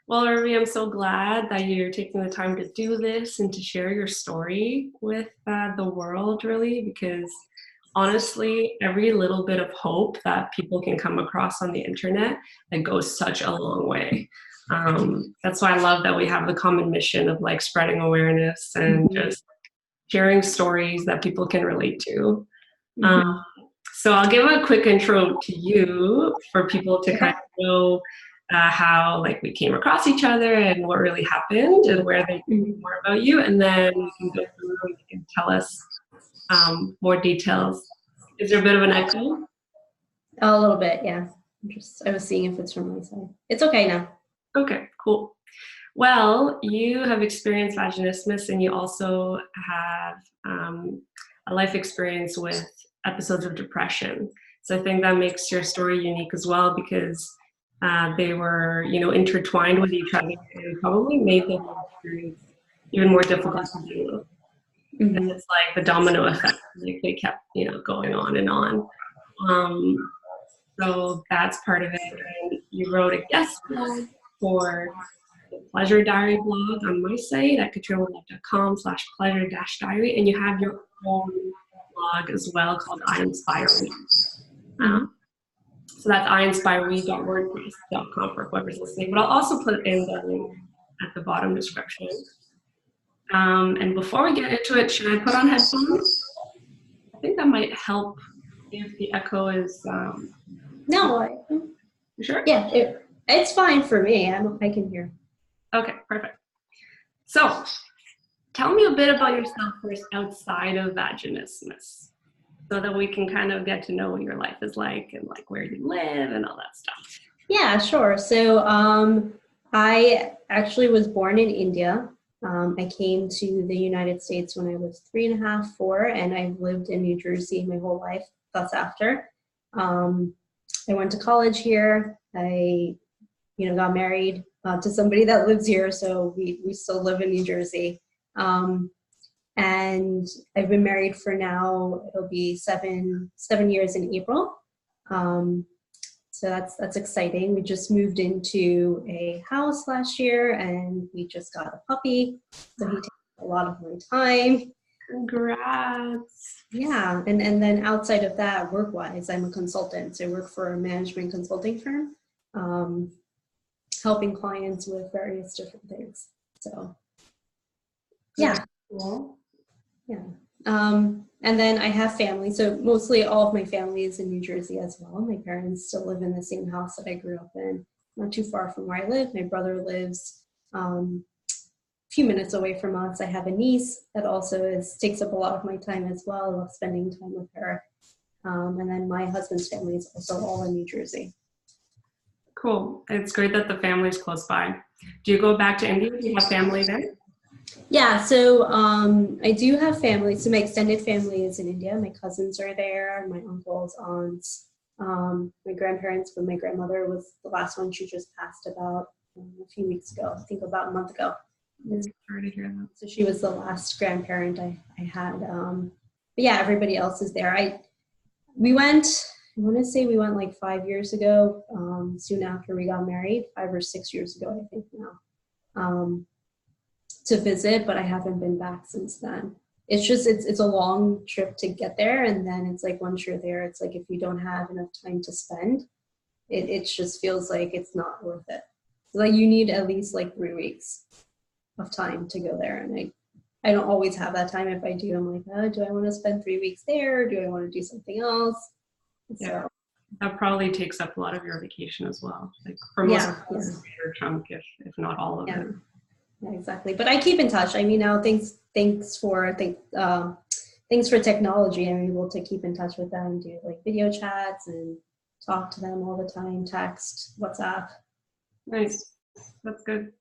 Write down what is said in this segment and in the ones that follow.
Well, Urvi, I'm so glad that you're taking the time to do this and to share your story with the world, really, because honestly, every little bit of hope that people can come across on the internet, that goes such a long way. That's why I love that we have the common mission of like spreading awareness and Mhm. just sharing stories that people can relate to. Um, Mhm. so I'll give a quick intro to you for people to kind Okay. of know how like we came across each other and what really happened and where they can know Mhm. more about you, and then we can go through and you can tell us more details. Is there a bit of an echo? A little bit, yeah. I was seeing if it's from my side. It's okay now. Okay, cool. Well, you have experienced vaginismus and you also have a life experience with episodes of depression. So I think that makes your story unique as well because they were, intertwined with each other and probably made the whole experience even more difficult to deal with. And Mhm. it's like the domino effect. Like they kept, going on and on. Um, so that's part of it. And you wrote a guest blog for the Pleasure Diary blog on my site at katrinaLove.com/pleasure-diary. And you have your own blog as well called I Inspire We. Um, Mhm. so that's IInspireWe.wordpress.com for whoever's listening. But I'll also put in the link at the bottom description. And before we get into it, should I put on headphones? I think that might help if the echo is No, sure. yeah, it's fine for me. I can hear. Okay, perfect. So tell me a bit about yourself first outside of vaginismus so that we can kind of get to know what your life is like and like where you live and all that stuff. Yeah, sure. So, I actually was born in India. I came to the United States when I was 3.5, 4, and I've lived in New Jersey my whole life, thus after. Um, I went to college here. I got married to somebody that lives here, so we still live in New Jersey. Um, and I've been married for now, it'll be seven years in April. Um, so that's exciting. We just moved into a house last year and we just got a puppy. So he takes a lot of my time. Congrats. Yeah. And then outside of that, work-wise, I'm a consultant. So I work for a management consulting firm. Helping clients with various different things. So, yeah. Very cool. Yeah. And then I have family. So mostly all of my family is in New Jersey as well. My parents still live in the same house that I grew up in, not too far from where I live. My brother lives a few minutes away from us. I have a niece that also takes up a lot of my time as well. I love spending time with her. And then my husband's family is also all in New Jersey. Cool. It's great that the family's close by. Do you go back to India? Do you have family there? Yeah, so I do have family. So my extended family is in India. My cousins are there, my uncles, aunts, my grandparents, but my grandmother was the last one. She just passed about a few weeks ago, I think about a month ago. Sorry to hear that. So she was the last grandparent I had. But yeah, everybody else is there. We went, I want to say we went like 5 years ago, soon after we got married, 5 or 6 years ago, I think now. To visit, but I haven't been back since then. It's just it's a long trip to get there, and then it's like once you're there, it's like if you don't have enough time to spend, it just feels like it's not worth it. Like you need at least like 3 weeks of time to go there, and I don't always have that time. If I do, I'm like, oh, do I want to spend 3 weeks there? Or do I want to do something else? Yeah. So That probably takes up a lot of your vacation as well. Like for most of yeah, us, a bigger chunk, if not all of yeah. it. Yeah, exactly. But I keep in touch. I mean, now thanks for technology. I'm able to keep in touch with them, do like video chats and talk to them all the time, text, WhatsApp. Nice. That's good.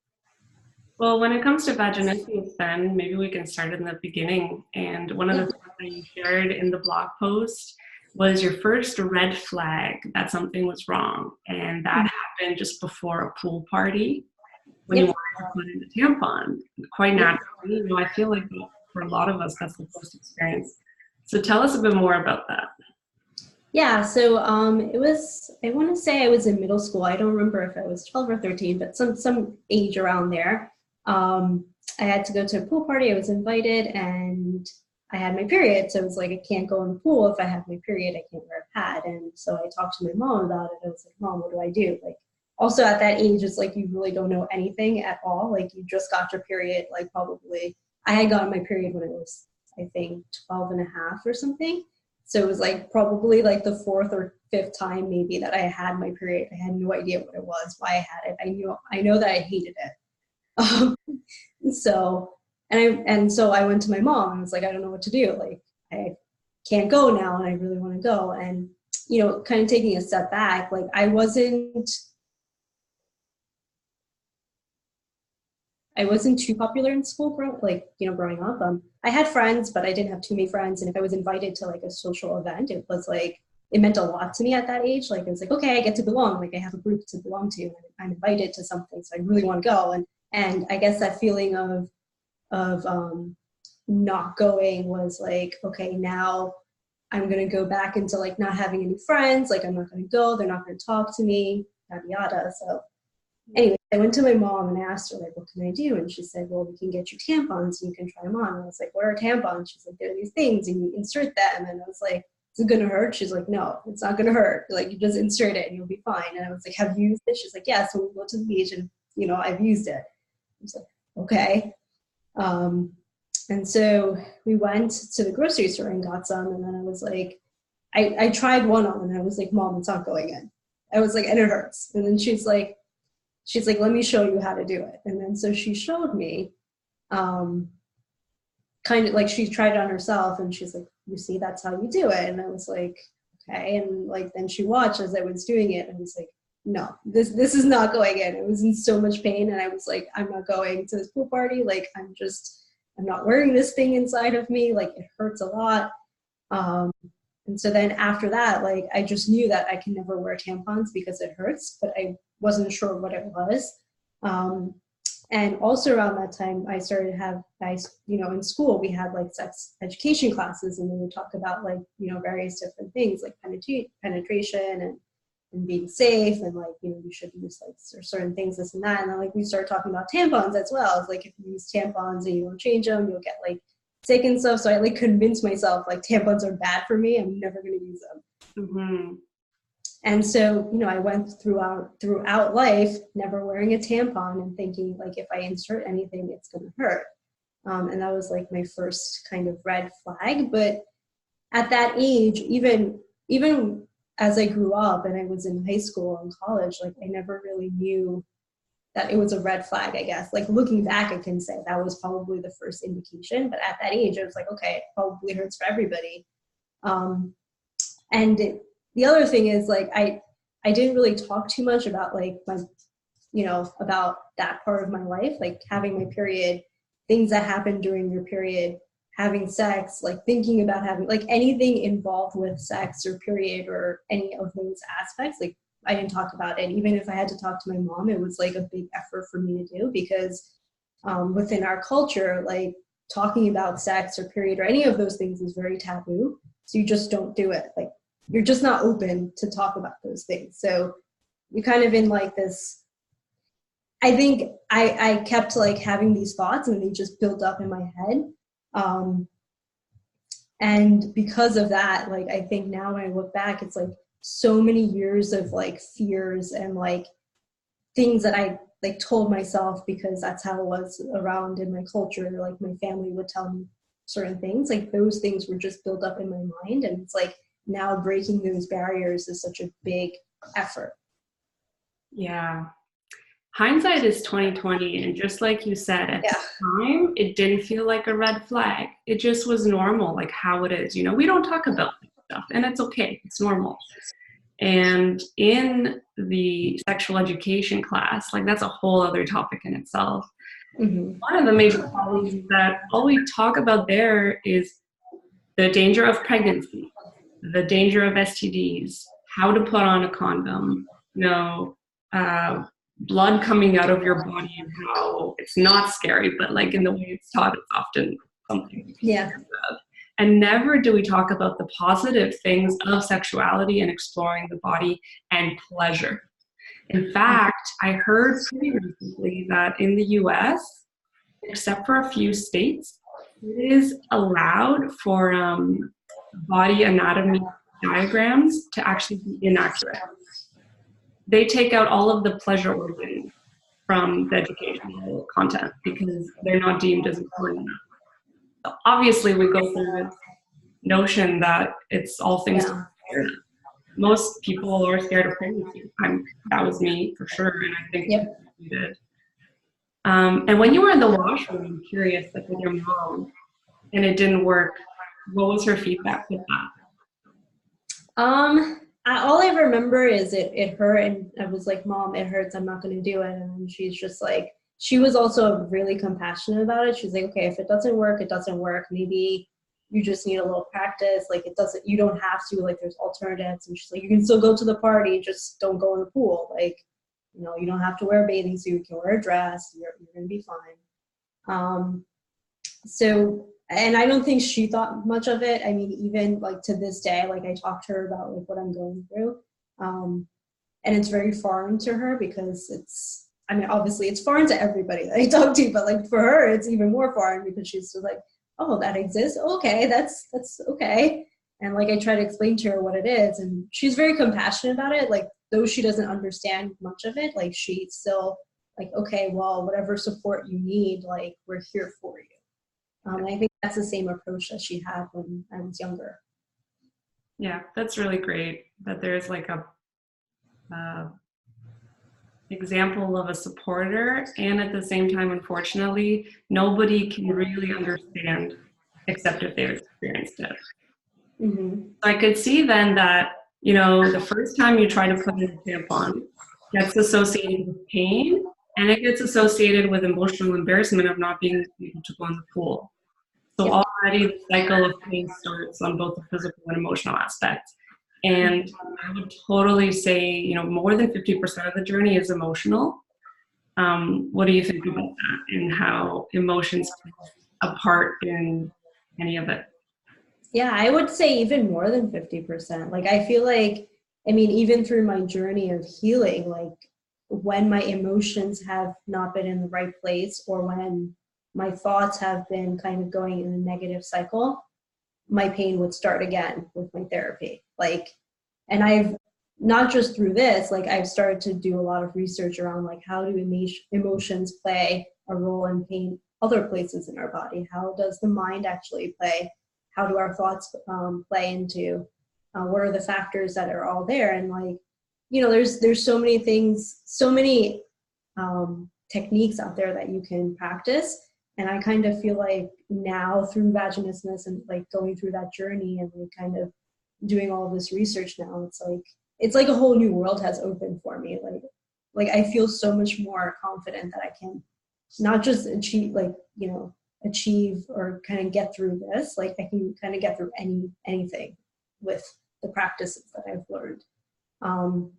Well, when it comes to vaginismus, then maybe we can start in the beginning. And one of the Yeah. things that you shared in the blog post was your first red flag that something was wrong. And that happened just before a pool party when you Yep. wanted to put in a tampon. Quite Yep. naturally, I feel like for a lot of us, that's the first experience. So tell us a bit more about that. Yeah, so it was, I want to say I was in middle school. I don't remember if I was 12 or 13, but some age around there. Um, I had to go to a pool party. I was invited and I had my period. So it was like, I can't go in the pool if I have my period. I can't wear a pad. And so I talked to my mom about it. I was like, Mom, what do I do? Like, also at that age, it's like you really don't know anything at all. Like you just got your period, like probably, I had gotten my period when I was, I think, 12 and a half or something. So it was like probably like the fourth or fifth time maybe that I had my period. I had no idea what it was, why I had it. I know that I hated it. Um, so so I went to my mom and was like, I don't know what to do. Like I can't go now and I really want to go. And kind of taking a step back, like I wasn't too popular in school, growing up. I had friends, but I didn't have too many friends. And if I was invited to like a social event, it was like, it meant a lot to me at that age. Like, it was like, okay, I get to belong. Like, I have a group to belong to, and I'm invited to something, so I really want to go. And I guess that feeling of not going was like, okay, now I'm gonna go back into like not having any friends. Like, I'm not gonna go. They're not gonna talk to me. Yada yada. So anyway, I went to my mom and asked her, like, what can I do? And she said, well, we can get you tampons and you can try them on. And I was like, what are tampons? She's like, they're these things and you insert them. And I was like, is it going to hurt? She's like, no, it's not going to hurt. Like, you just insert it and you'll be fine. And I was like, have you used it? She's like, yeah. So we go to the beach and, I've used it. I was like, okay. And so we went to the grocery store and got some. And then I was like, I tried one on and I was like, Mom, it's not going in. I was like, and it hurts. And then she's like, let me show you how to do it. And then so she showed me, kind of like she tried it on herself and she's like, you see, that's how you do it. And I was like, okay. And like, then she watched as I was doing it and I was like, no, this is not going in. I was in so much pain. And I was like, I'm not going to this pool party. Like, I'm not wearing this thing inside of me. Like, it hurts a lot. And so then after that, like, I just knew that I can never wear tampons because it hurts, but I wasn't sure what it was. And also around that time, I started to have, in school, we had like sex education classes and we would talk about like, various different things like penetration and being safe and like, you should use like certain things, this and that. And then like we started talking about tampons as well. It's like, if you use tampons and you don't change them, you'll get like sick and stuff. So I like convinced myself like tampons are bad for me. I'm never going to use them. Mm-hmm. And so, I went throughout life never wearing a tampon and thinking like, if I insert anything, it's going to hurt. And that was like my first kind of red flag. But at that age, even as I grew up and I was in high school and college, like I never really knew that it was a red flag, I guess. Like looking back, I can say that was probably the first indication. But at that age, I was like, okay, it probably hurts for everybody. The other thing is like, I didn't really talk too much about like my, about that part of my life, like having my period, things that happen during your period, having sex, like thinking about having like anything involved with sex or period or any of those aspects. Like I didn't talk about it. Even if I had to talk to my mom, it was like a big effort for me to do because within our culture, like talking about sex or period or any of those things is very taboo. So you just don't do it. Like you're just not open to talk about those things. So you're kind of in like this, I think I kept like having these thoughts and they just built up in my head. And because of that, like, I think now when I look back, it's like so many years of like fears and like things that I like told myself because that's how it was around in my culture. Like my family would tell me certain things, like those things were just built up in my mind. And it's like now breaking those barriers is such a big effort. Yeah. Hindsight is 2020, and just like you said, at the time, it didn't feel like a red flag. It just was normal, like how it is. We don't talk about this stuff, and it's okay. It's normal. And in the sexual education class, like that's a whole other topic in itself. Mm-hmm. One of the major problems is that all we talk about there is the danger of pregnancy, the danger of STDs, how to put on a condom, blood coming out of your body and how it's not scary, but like in the way it's taught, it's often something. Yeah. And never do we talk about the positive things of sexuality and exploring the body and pleasure. In fact, I heard pretty recently that in the US, except for a few states, it is allowed for body anatomy diagrams to actually be inaccurate. They take out all of the pleasure organs from the educational content because they're not deemed as important enough. So obviously, we go through this notion that it's all things to be scared of. Most people are scared of pregnancy. That was me for sure, and I think you did. And when you were in the washroom, I'm curious, like with your mom, and it didn't work, what was her feedback with that? All I remember is it hurt, and I was like, Mom, it hurts, I'm not going to do it. And she's just like, she was also really compassionate about it. She's like, okay, if it doesn't work, it doesn't work. Maybe you just need a little practice. Like, you don't have to, like, there's alternatives. And she's like, you can still go to the party, just don't go in the pool. Like, you know, you don't have to wear a bathing suit, you can wear a dress, you're going to be fine. And I don't think she thought much of it. I mean, even like to this day, like I talk to her about like what I'm going through. And it's very foreign to her because obviously it's foreign to everybody that I talk to, but like for her, it's even more foreign because she's just like, oh, that exists. Okay. That's okay. And like, I try to explain to her what it is, and she's very compassionate about it. Like, though she doesn't understand much of it, like she's still like, okay, well, whatever support you need, like we're here for you. I think that's the same approach that she had when I was younger. Yeah, that's really great that there's like a example of a supporter, and at the same time, unfortunately, nobody can really understand except if they've experienced it. Mm-hmm. So I could see then that, you know, the first time you try to put in a tampon gets associated with pain, and it gets associated with emotional embarrassment of not being able to go in the pool. So already the cycle of pain starts on both the physical and emotional aspects. And I would totally say, you know, more than 50% of the journey is emotional. What do you think about that and how emotions play a part in any of it? Yeah, I would say even more than 50%. Like, I feel like, I mean, even through my journey of healing, like when my emotions have not been in the right place, or when my thoughts have been kind of going in a negative cycle, my pain would start again with my therapy. Like, and I've not just through this, like I've started to do a lot of research around like how do emotions play a role in pain other places in our body? How does the mind actually play? How do our thoughts play into what are the factors that are all there? And like, you know, there's so many things, so many techniques out there that you can practice. And I kind of feel like now through Vaginismus and like going through that journey and like kind of doing all this research now, it's like a whole new world has opened for me. Like I feel so much more confident that I can not just achieve or kind of get through this. Like I can kind of get through anything with the practices that I've learned. And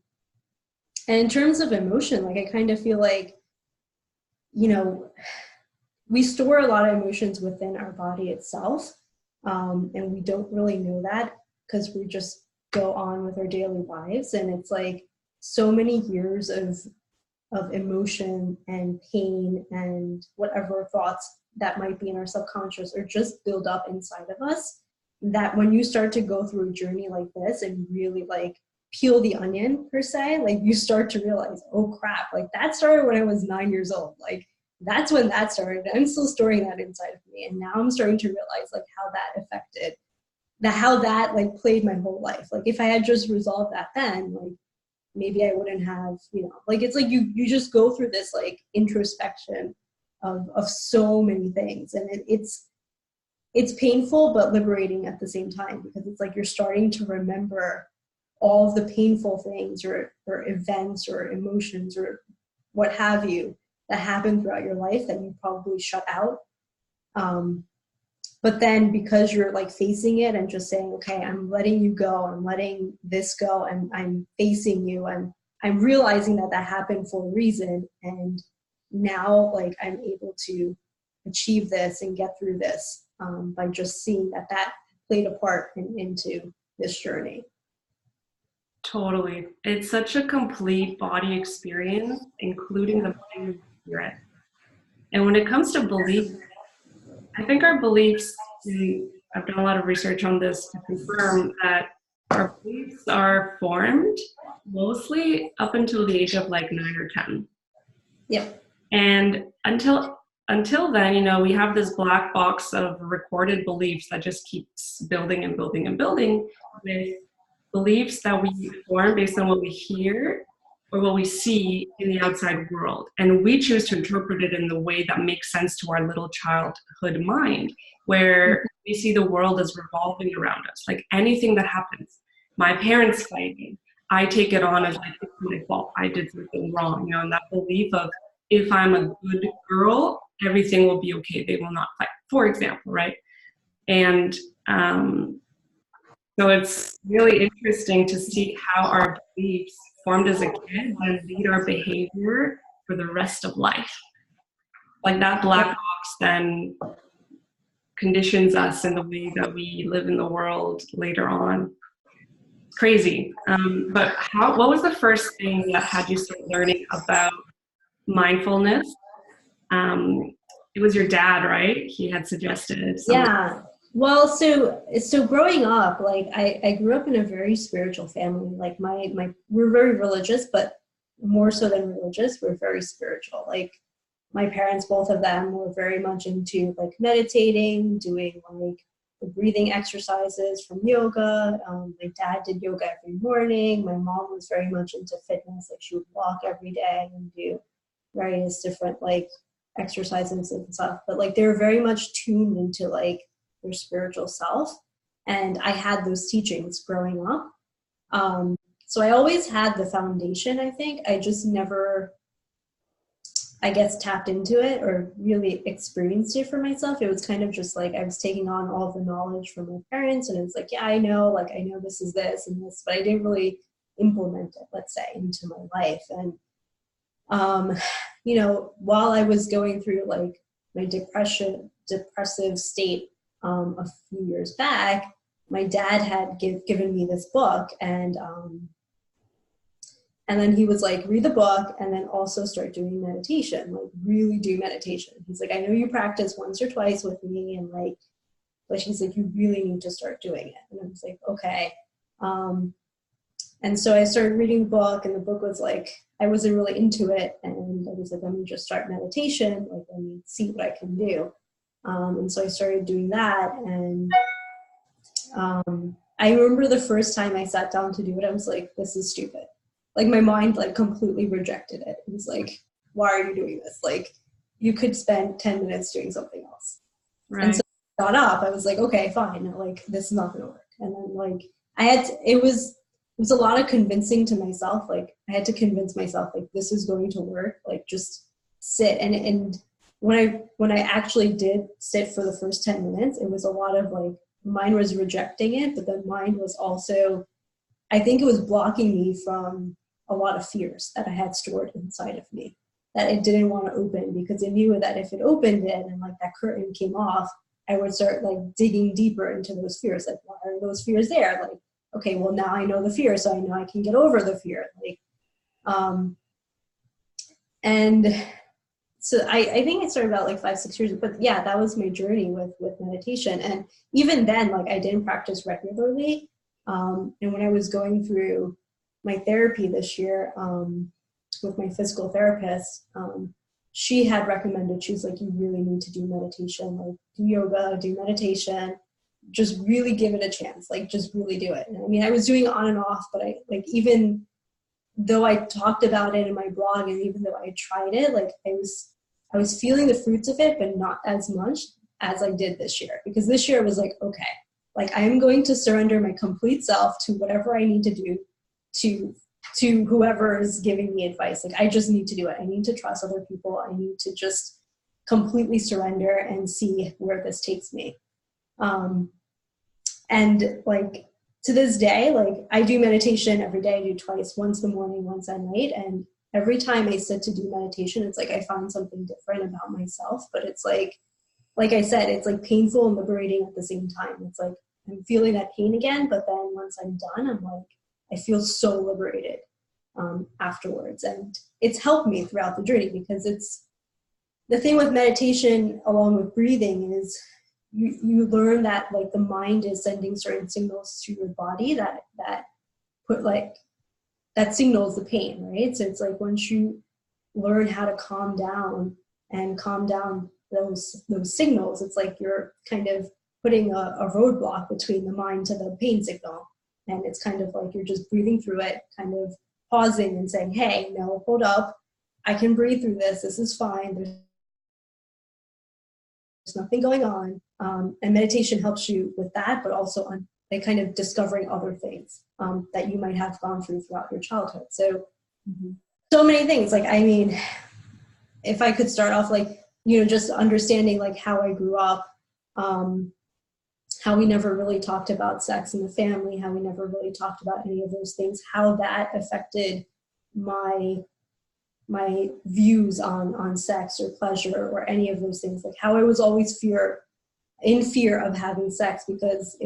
in terms of emotion, like I kind of feel like, you know, we store a lot of emotions within our body itself. And we don't really know that because we just go on with our daily lives. And it's like so many years of emotion and pain and whatever thoughts that might be in our subconscious or just build up inside of us, that when you start to go through a journey like this and really like peel the onion per se, like you start to realize, oh crap, like that started when I was 9 years old. Like that's when that started. I'm still storing that inside of me. And now I'm starting to realize like how that affected how that like played my whole life. Like if I had just resolved that then, like maybe I wouldn't have, you know, like it's like you just go through this like introspection of so many things. And it's painful but liberating at the same time, because it's like you're starting to remember all of the painful things or events or emotions or what have you that happened throughout your life that you probably shut out. But then because you're like facing it and just saying, okay, I'm letting you go, I'm letting this go, and I'm facing you, and I'm realizing that happened for a reason. And now like I'm able to achieve this and get through this by just seeing that played a part into this journey. Totally. It's such a complete body experience, including the mind and spirit. And when it comes to belief, I think our beliefs, and I've done a lot of research on this to confirm that our beliefs are formed mostly up until the age of like 9 or 10. Yep. And until then, you know, we have this black box of recorded beliefs that just keeps building and building and building, with beliefs that we form based on what we hear or what we see in the outside world. And we choose to interpret it in the way that makes sense to our little childhood mind, where we see the world as revolving around us. Like anything that happens, my parents fighting, I take it on as like, it's my fault, I did something wrong, you know, and that belief of, if I'm a good girl, everything will be okay, they will not fight, for example, right? And so it's really interesting to see how our beliefs formed as a kid and lead our behavior for the rest of life. Like that black box then conditions us in the way that we live in the world later on. It's crazy. But what was the first thing that had you start learning about mindfulness? It was your dad, right? He had suggested something. Yeah. Well, so growing up, like I grew up in a very spiritual family. Like we're very religious, but more so than religious, we're very spiritual. Like my parents, both of them, were very much into like meditating, doing like the breathing exercises from yoga. My dad did yoga every morning. My mom was very much into fitness. Like she would walk every day and do various different like exercises and stuff. But like they were very much tuned into like their spiritual self, and I had those teachings growing up. So I always had the foundation. I think I just never, I guess, tapped into it or really experienced it for myself. It was kind of just like I was taking on all of the knowledge from my parents, and it was like, yeah, I know this is this and this, but I didn't really implement it, let's say, into my life. And you know, while I was going through like my depressive state a few years back, my dad had given me this book, and then he was like, read the book and then also start doing meditation, like really do meditation. He's like, I know you practice once or twice with me, and like, but he's like, you really need to start doing it. And I was like, okay. And so I started reading the book, and the book was like, I wasn't really into it. And I was like, let me just start meditation. Like, let me see what I can do. And so I started doing that. And I remember the first time I sat down to do it, I was like, this is stupid. Like my mind like completely rejected it. It was like, why are you doing this? Like you could spend 10 minutes doing something else. Right. And so I got up, I was like, okay, fine. Like this is not going to work. And then like it was a lot of convincing to myself. Like I had to convince myself like this is going to work. Like just sit. And when I actually did sit for the first 10 minutes, it was a lot of like, mind was rejecting it, but then mind was also, I think it was blocking me from a lot of fears that I had stored inside of me that it didn't want to open, because it knew that if it opened it and like that curtain came off, I would start like digging deeper into those fears. Like, why are those fears there? Like, okay, well now I know the fear, so I know I can get over the fear. Like, and so I think it started about like 5-6 years, but yeah, that was my journey with meditation. And even then, like I didn't practice regularly. And when I was going through my therapy this year with my physical therapist, she had recommended, she was like, you really need to do meditation, like do yoga, do meditation, just really give it a chance, like just really do it. And I mean, I was doing it on and off, but I like, even though I talked about it in my blog, and even though I tried it, like I was feeling the fruits of it, but not as much as I did this year, because this year it was like, okay, like I'm going to surrender my complete self to whatever I need to do to whoever is giving me advice. Like I just need to do it. I need to trust other people. I need to just completely surrender and see where this takes me. And like to this day, like I do meditation every day. I do twice, once in the morning, once at night. And every time I sit to do meditation, it's like I find something different about myself. But it's like I said, it's like painful and liberating at the same time. It's like I'm feeling that pain again. But then once I'm done, I'm like, I feel so liberated afterwards. And it's helped me throughout the journey, because it's the thing with meditation along with breathing is you learn that like the mind is sending certain signals to your body that put like that signals the pain, right? So it's like once you learn how to calm down and calm down those signals, it's like you're kind of putting a roadblock between the mind to the pain signal. And it's kind of like you're just breathing through it, kind of pausing and saying, hey, no, hold up. I can breathe through this. This is fine. There's nothing going on. And meditation helps you with that, but also on like kind of discovering other things that you might have gone through throughout your childhood. So, so many things. Like, I mean, if I could start off like, you know, just understanding like how I grew up, how we never really talked about sex in the family, how we never really talked about any of those things, how that affected my views on sex or pleasure or any of those things, like how I was always in fear of having sex because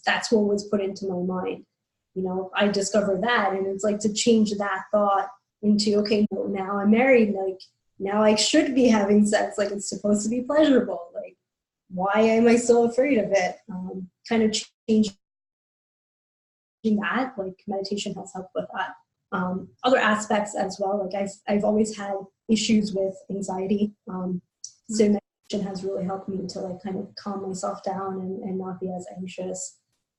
that's what was put into my mind. You know, I discovered that, and it's like to change that thought into, okay, no, now I'm married, like now I should be having sex, like it's supposed to be pleasurable, like why am I so afraid of it? Kind of changing that, like meditation has helped with that. Other aspects as well, like I've always had issues with anxiety, so meditation has really helped me to like kind of calm myself down and not be as anxious.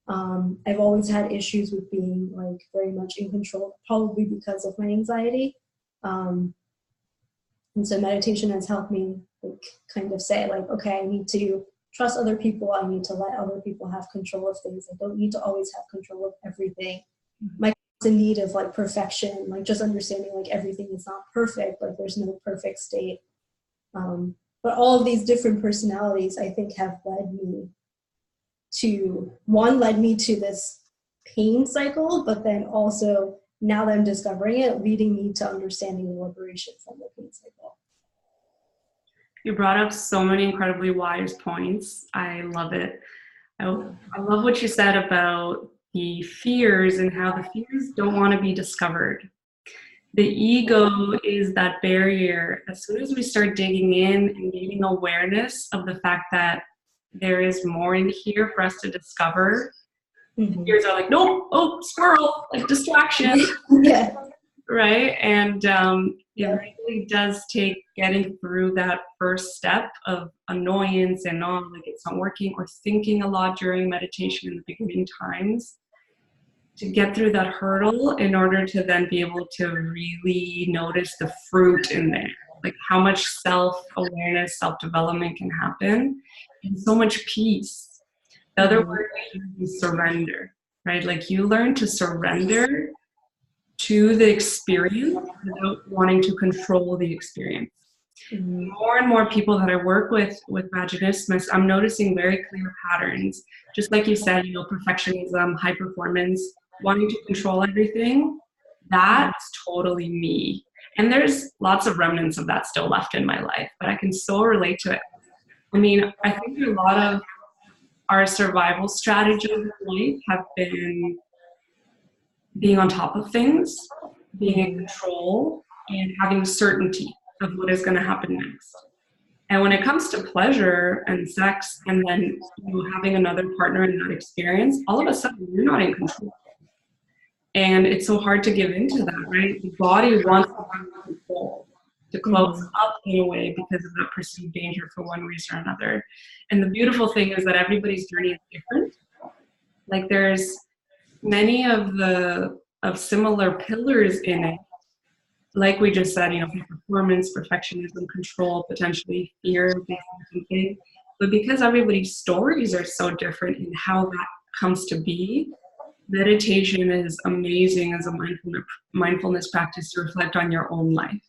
I've always had issues with being like very much in control, probably because of my anxiety. And so meditation has helped me like kind of say like, okay, I need to trust other people. I need to let other people have control of things. I don't need to always have control of everything. My in need of like perfection, like just understanding like everything is not perfect, like there's no perfect state. But all of these different personalities, I think, have led me to this pain cycle, but then also now that I'm discovering it, leading me to understanding the liberation from the pain cycle. You brought up so many incredibly wise points. I love it. I love what you said about the fears and how the fears don't want to be discovered. The ego is that barrier. As soon as we start digging in and gaining awareness of the fact that there is more in here for us to discover, the fears are like, nope, oh, squirrel, like distraction. Yeah. Right? And it really does take getting through that first step of annoyance and like it's not working, or thinking a lot during meditation in the beginning times, to get through that hurdle in order to then be able to really notice the fruit in there, like how much self-awareness, self-development can happen, and so much peace. The other word is surrender, right? Like you learn to surrender to the experience without wanting to control the experience. More and more people that I work with Vaginismus, I'm noticing very clear patterns. Just like you said, you know, perfectionism, high performance, wanting to control everything, that's totally me. And there's lots of remnants of that still left in my life, but I can so relate to it. I mean, I think a lot of our survival strategies in life have been being on top of things, being in control, and having certainty of what is going to happen next. And when it comes to pleasure and sex, and then having another partner in that experience, all of a sudden you're not in control. And it's so hard to give into that, right? The body wants to have control, to close up in a way because of that perceived danger for one reason or another. And the beautiful thing is that everybody's journey is different. Like there's many of similar pillars in it, like we just said, performance, perfectionism, control, potentially fear, something. But because everybody's stories are so different in how that comes to be, meditation is amazing as a mindfulness practice to reflect on your own life.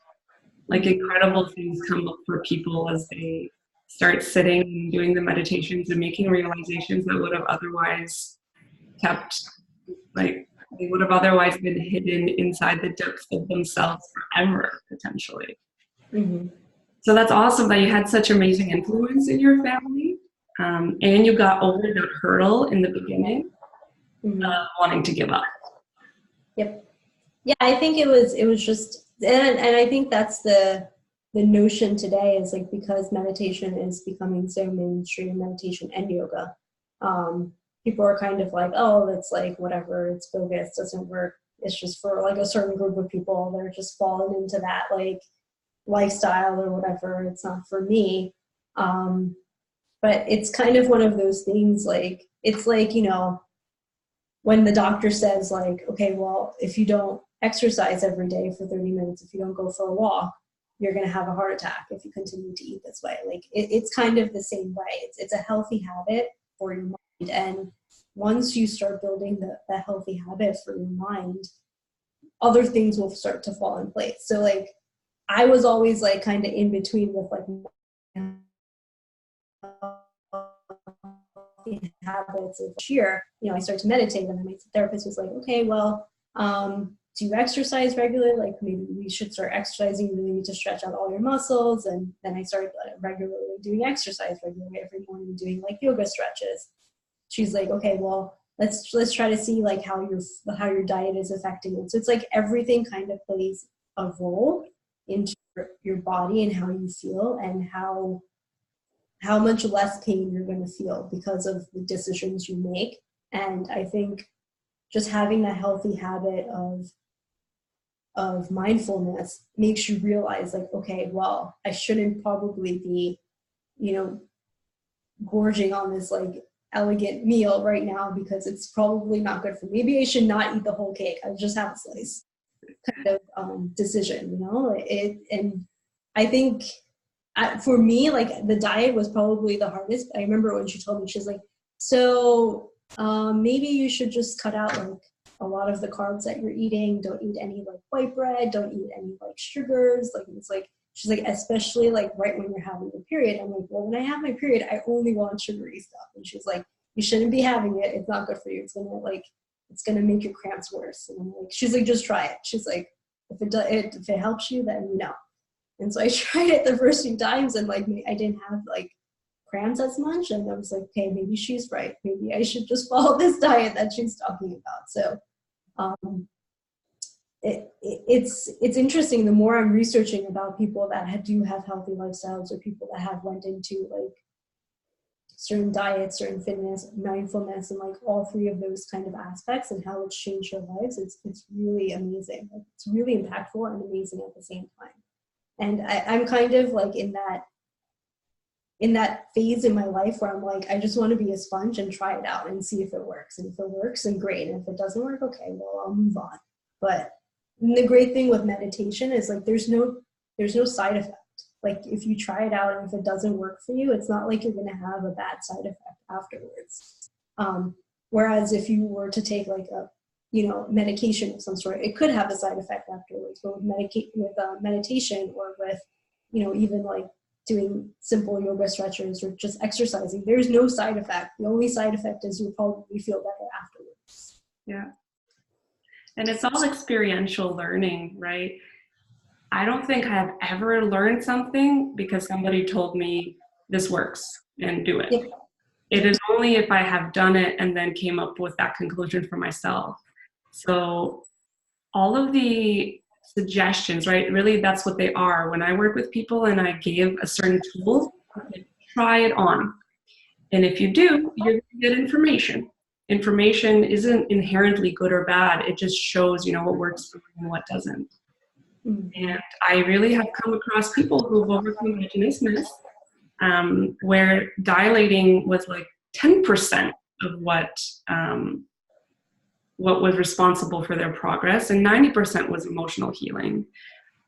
Like incredible things come up for people as they start sitting and doing the meditations and making realizations that would have otherwise they would have otherwise been hidden inside the depths of themselves forever, potentially. So that's awesome that you had such amazing influence in your family. and you got over that hurdle in the beginning Mhm. of wanting to give up. Yep. Yeah, I think it was just, and I think that's the notion today is like, because meditation is becoming so mainstream, meditation and yoga, people are kind of like, oh, it's like whatever, it's bogus, doesn't work. It's just for like a certain group of people. They're just falling into that like lifestyle or whatever. It's not for me. But it's kind of one of those things, like, it's like, when the doctor says like, okay, well, if you don't exercise every day for 30 minutes, if you don't go for a walk, you're going to have a heart attack if you continue to eat this way. Like it's kind of the same way. It's a healthy habit for your mind. And once you start building the healthy habit for your mind, other things will start to fall in place. So like, I was always like kind of in between with like habits of cheer. I started to meditate, and then my therapist was like, okay, well, do you exercise regularly? Like maybe we should start exercising. You really need to stretch out all your muscles. And then I started regularly doing exercise regularly every morning, doing like yoga stretches. She's like, okay, well, let's try to see like how your diet is affecting it. So it's like everything kind of plays a role into your body and how you feel, and how much less pain you're going to feel because of the decisions you make. And I think just having that healthy habit of mindfulness makes you realize like, okay, well, I shouldn't probably be, gorging on this like elegant meal right now, because it's probably not good for me. Maybe I should not eat the whole cake. I just have a slice kind of decision, and I think for me, like the diet was probably the hardest. I remember when she told me, she's like, so maybe you should just cut out like a lot of the carbs that you're eating. Don't eat any like white bread. Don't eat any like sugars. Like it's like, she's like, especially like right when you're having your period. I'm like, well, when I have my period, I only want sugary stuff. And she's like, you shouldn't be having it. It's not good for you. It's gonna make your cramps worse. And I'm like, she's like, just try it. She's like, if it helps you, then And so I tried it the first few times, and like I didn't have like cramps as much, and I was like, okay, maybe she's right. Maybe I should just follow this diet that she's talking about. So it's interesting. The more I'm researching about people that do have healthy lifestyles, or people that have went into like certain diets, certain fitness, mindfulness, and like all three of those kind of aspects, and how it's changed their lives, it's really amazing. Like, it's really impactful and amazing at the same time. And I'm kind of like in that phase in my life where I'm like, I just want to be a sponge and try it out and see if it works. And if it works, then great. And if it doesn't work, okay, well, I'll move on. But the great thing with meditation is like, there's no side effect. Like if you try it out and if it doesn't work for you, it's not like you're going to have a bad side effect afterwards. Whereas if you were to take like a medication of some sort, it could have a side effect afterwards. But with meditation, or with, even like doing simple yoga stretches or just exercising, there's no side effect. The only side effect is you'll probably feel better afterwards. Yeah. And it's all experiential learning, right? I don't think I have ever learned something because somebody told me this works and do it. Yep. It is only if I have done it and then came up with that conclusion for myself. So all of the suggestions, right, really that's what they are. When I work with people and I give a certain tool, try it on. And if you do, you're going to get information. Information isn't inherently good or bad. It just shows, what works for you and what doesn't. And I really have come across people who've overcome vaginismus, where dilating was like 10% of what was responsible for their progress, and 90% was emotional healing.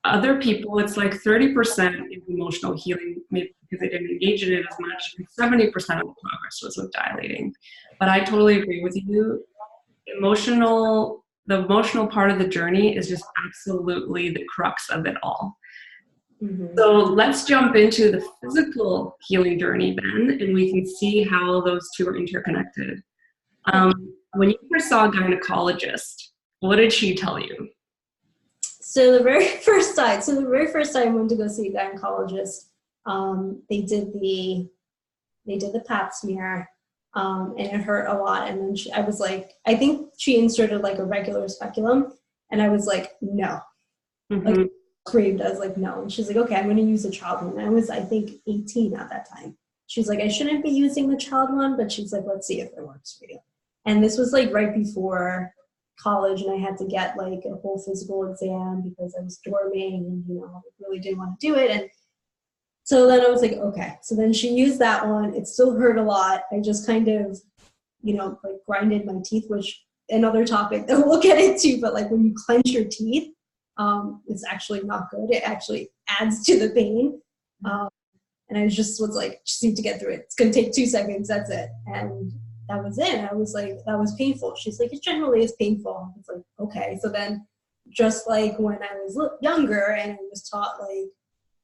Other people, it's like 30% is emotional healing, maybe because they didn't engage in it as much, and 70% of the progress was with dilating. But I totally agree with you. The emotional part of the journey is just absolutely the crux of it all. Mm-hmm. So let's jump into the physical healing journey then, and we can see how those two are interconnected. When you first saw a gynecologist, what did she tell you? So the very first time I went to go see a gynecologist, they did the they did the pap smear, and it hurt a lot. And then I was like, I think she inserted like a regular speculum, and I was like, no. Like, screamed. I was like, no. And she's like, okay, I'm going to use a child one. I was, I think, 18 at that time. She's like, I shouldn't be using the child one, but she's like, let's see if it works for you. And this was like right before college, and I had to get like a whole physical exam because I was dorming and, you know, I really didn't want to do it. And so then I was like, okay. So then she used that one. It still hurt a lot. I just kind of, you know, like grinded my teeth, which another topic that we'll get into, but like when you clench your teeth, it's actually not good. It actually adds to the pain. And I just was like, just need to get through it. It's going to take 2 seconds. That's it. And that was it. I was like, that was painful. She's like, it generally is painful. It's like, okay. So then just like when I was younger and I was taught like,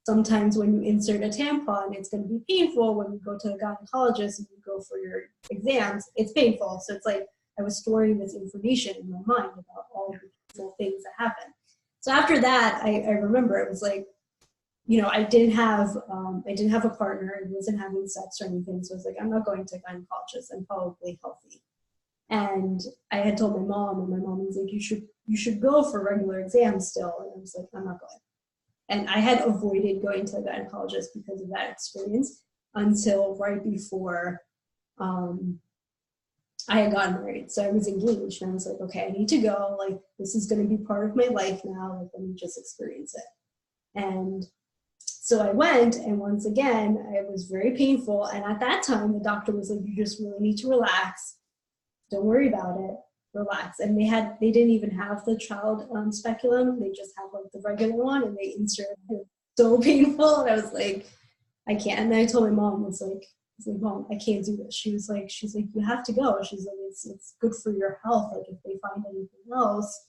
sometimes when you insert a tampon, it's going to be painful. When you go to the gynecologist and you go for your exams, it's painful. So it's like I was storing this information in my mind about all the painful things that happen. So after that, I remember it was like, you know, I didn't have a partner. I wasn't having sex or anything. So I was like, I'm not going to a gynecologist. I'm probably healthy. And I had told my mom, and my mom was like, you should go for regular exams still. And I was like, I'm not going. And I had avoided going to a gynecologist because of that experience until right before I had gotten married. So I was engaged, and I was like, okay, I need to go. Like, this is going to be part of my life now. Like, let me just experience it. And so I went, and once again, it was very painful. And at that time, the doctor was like, you just really need to relax. Don't worry about it. Relax. And they didn't even have the child speculum. They just had like the regular one, and they inserted it. So painful. And I was like, I can't. And then I told my mom, I was like, Mom, I can't do this. She's like, you have to go. She's like, it's good for your health. Like if they find anything else,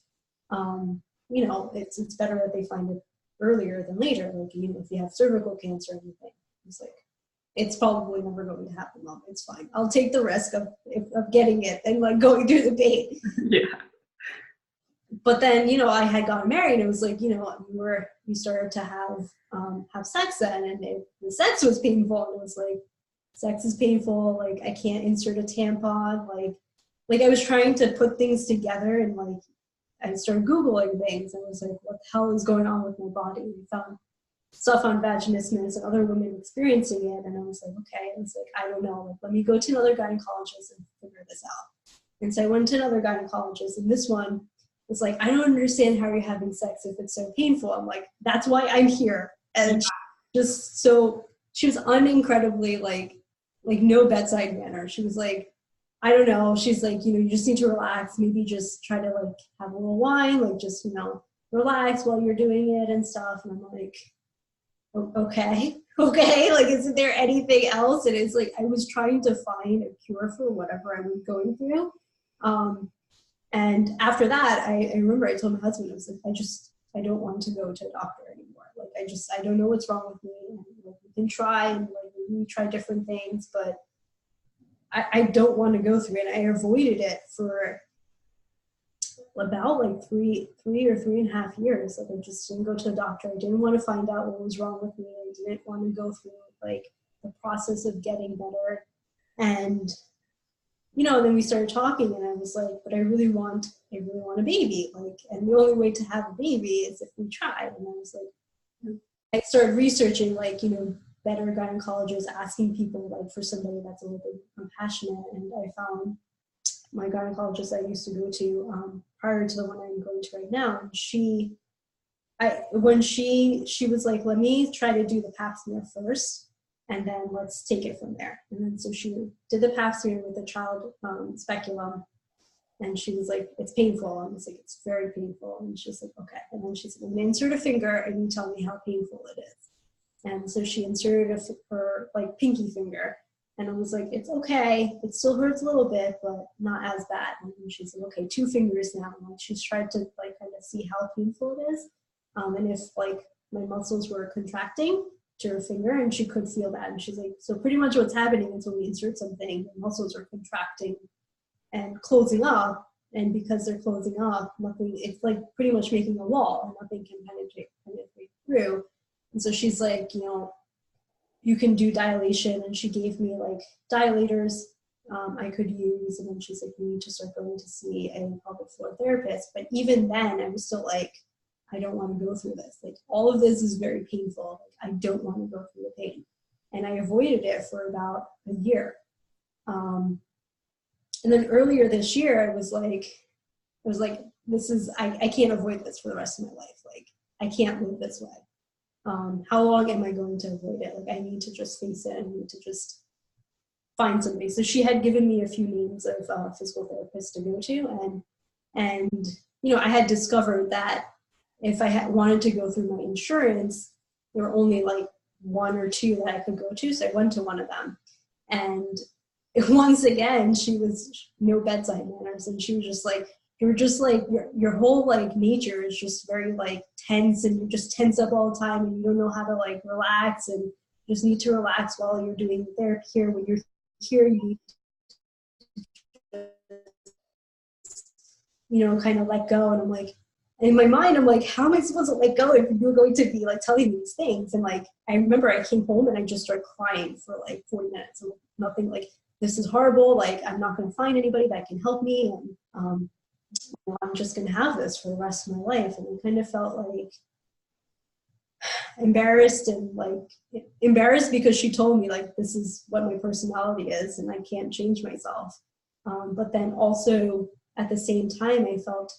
you know, it's better that they find it earlier than later. Like, you know, if you have cervical cancer or anything, it's like, it's probably never going to happen, Mom. It's fine. I'll take the risk of getting it and like going through the pain. Yeah. But then, you know, I had gotten married. It was like, you know, we started to have sex then, and the sex was painful. And it was like, sex is painful. Like I can't insert a tampon. Like I was trying to put things together, and like I started Googling things. And I was like, what the hell is going on with my body? We found stuff on vaginismus and other women experiencing it. And I was like, okay. I was like, I don't know. Like, let me go to another gynecologist and figure this out. And so I went to another gynecologist, and this one was like, I don't understand how you're having sex if it's so painful. I'm like, that's why I'm here. And just so she was unincredibly like no bedside manner. She was like, I don't know. She's like, you know, you just need to relax. Maybe just try to like have a little wine, like just, you know, relax while you're doing it and stuff. And I'm like, okay. Like, isn't there anything else? And it's like, I was trying to find a cure for whatever I was going through. And after that, I remember I told my husband, I was like, I don't want to go to a doctor anymore. Like, I don't know what's wrong with me. And like, we can try and like, we try different things, but I don't want to go through it. I avoided it for about like three or 3.5 years. Like I just didn't go to the doctor. I didn't want to find out what was wrong with me. I didn't want to go through like the process of getting better. And, you know, then we started talking, and I was like, but I really want a baby. Like, and the only way to have a baby is if we try. And I was like, I started researching, like, you know, better gynecologists, asking people like for somebody that's a little bit compassionate. And I found my gynecologist I used to go to prior to the one I'm going to right now. And she was like, let me try to do the pap smear first, and then let's take it from there. And then so she did the pap smear with the child speculum, and she was like, it's painful. I was like, it's very painful. And she's like, okay. And then she said, I'm gonna insert a finger, and you tell me how painful it is. And so she inserted her like pinky finger, and I was like, it's okay. It still hurts a little bit, but not as bad. And then she said, okay, 2 fingers now. And like, she's tried to like kind of see how painful it is. And if like my muscles were contracting to her finger, and she could feel that. And she's like, so pretty much what's happening is when we insert something, the muscles are contracting and closing up. And because they're closing up, it's like pretty much making a wall, and nothing can penetrate through. And so she's like, you know, you can do dilation, and she gave me like dilators I could use, and then she's like, you need to start going to see a pelvic floor therapist. But even then, I was still like, I don't want to go through this. Like, all of this is very painful. Like, I don't want to go through the pain. And I avoided it for about a year. And then earlier this year, I was like, this is, I can't avoid this for the rest of my life. Like, I can't live this way. How long am I going to avoid it? Like, I need to just face it. I need to just find somebody. So she had given me a few names of physical therapists to go to. And you know, I had discovered that if I had wanted to go through my insurance, there were only like one or two that I could go to. So I went to one of them. And once again, she was no bedside manners. And she was just like, you're just like, your whole like nature is just very like tense, and you just tense up all the time, and you don't know how to like relax, and you just need to relax while you're doing therapy here. When you're here, you need to, you know, kind of let go. And I'm like, in my mind, I'm like, how am I supposed to let go if you're going to be like telling me these things? And like, I remember I came home and I just started crying for like 40 minutes. And nothing, like, this is horrible. Like, I'm not going to find anybody that can help me. And I'm just going to have this for the rest of my life. And I kind of felt like embarrassed, and like embarrassed because she told me like, this is what my personality is and I can't change myself. But then also at the same time, I felt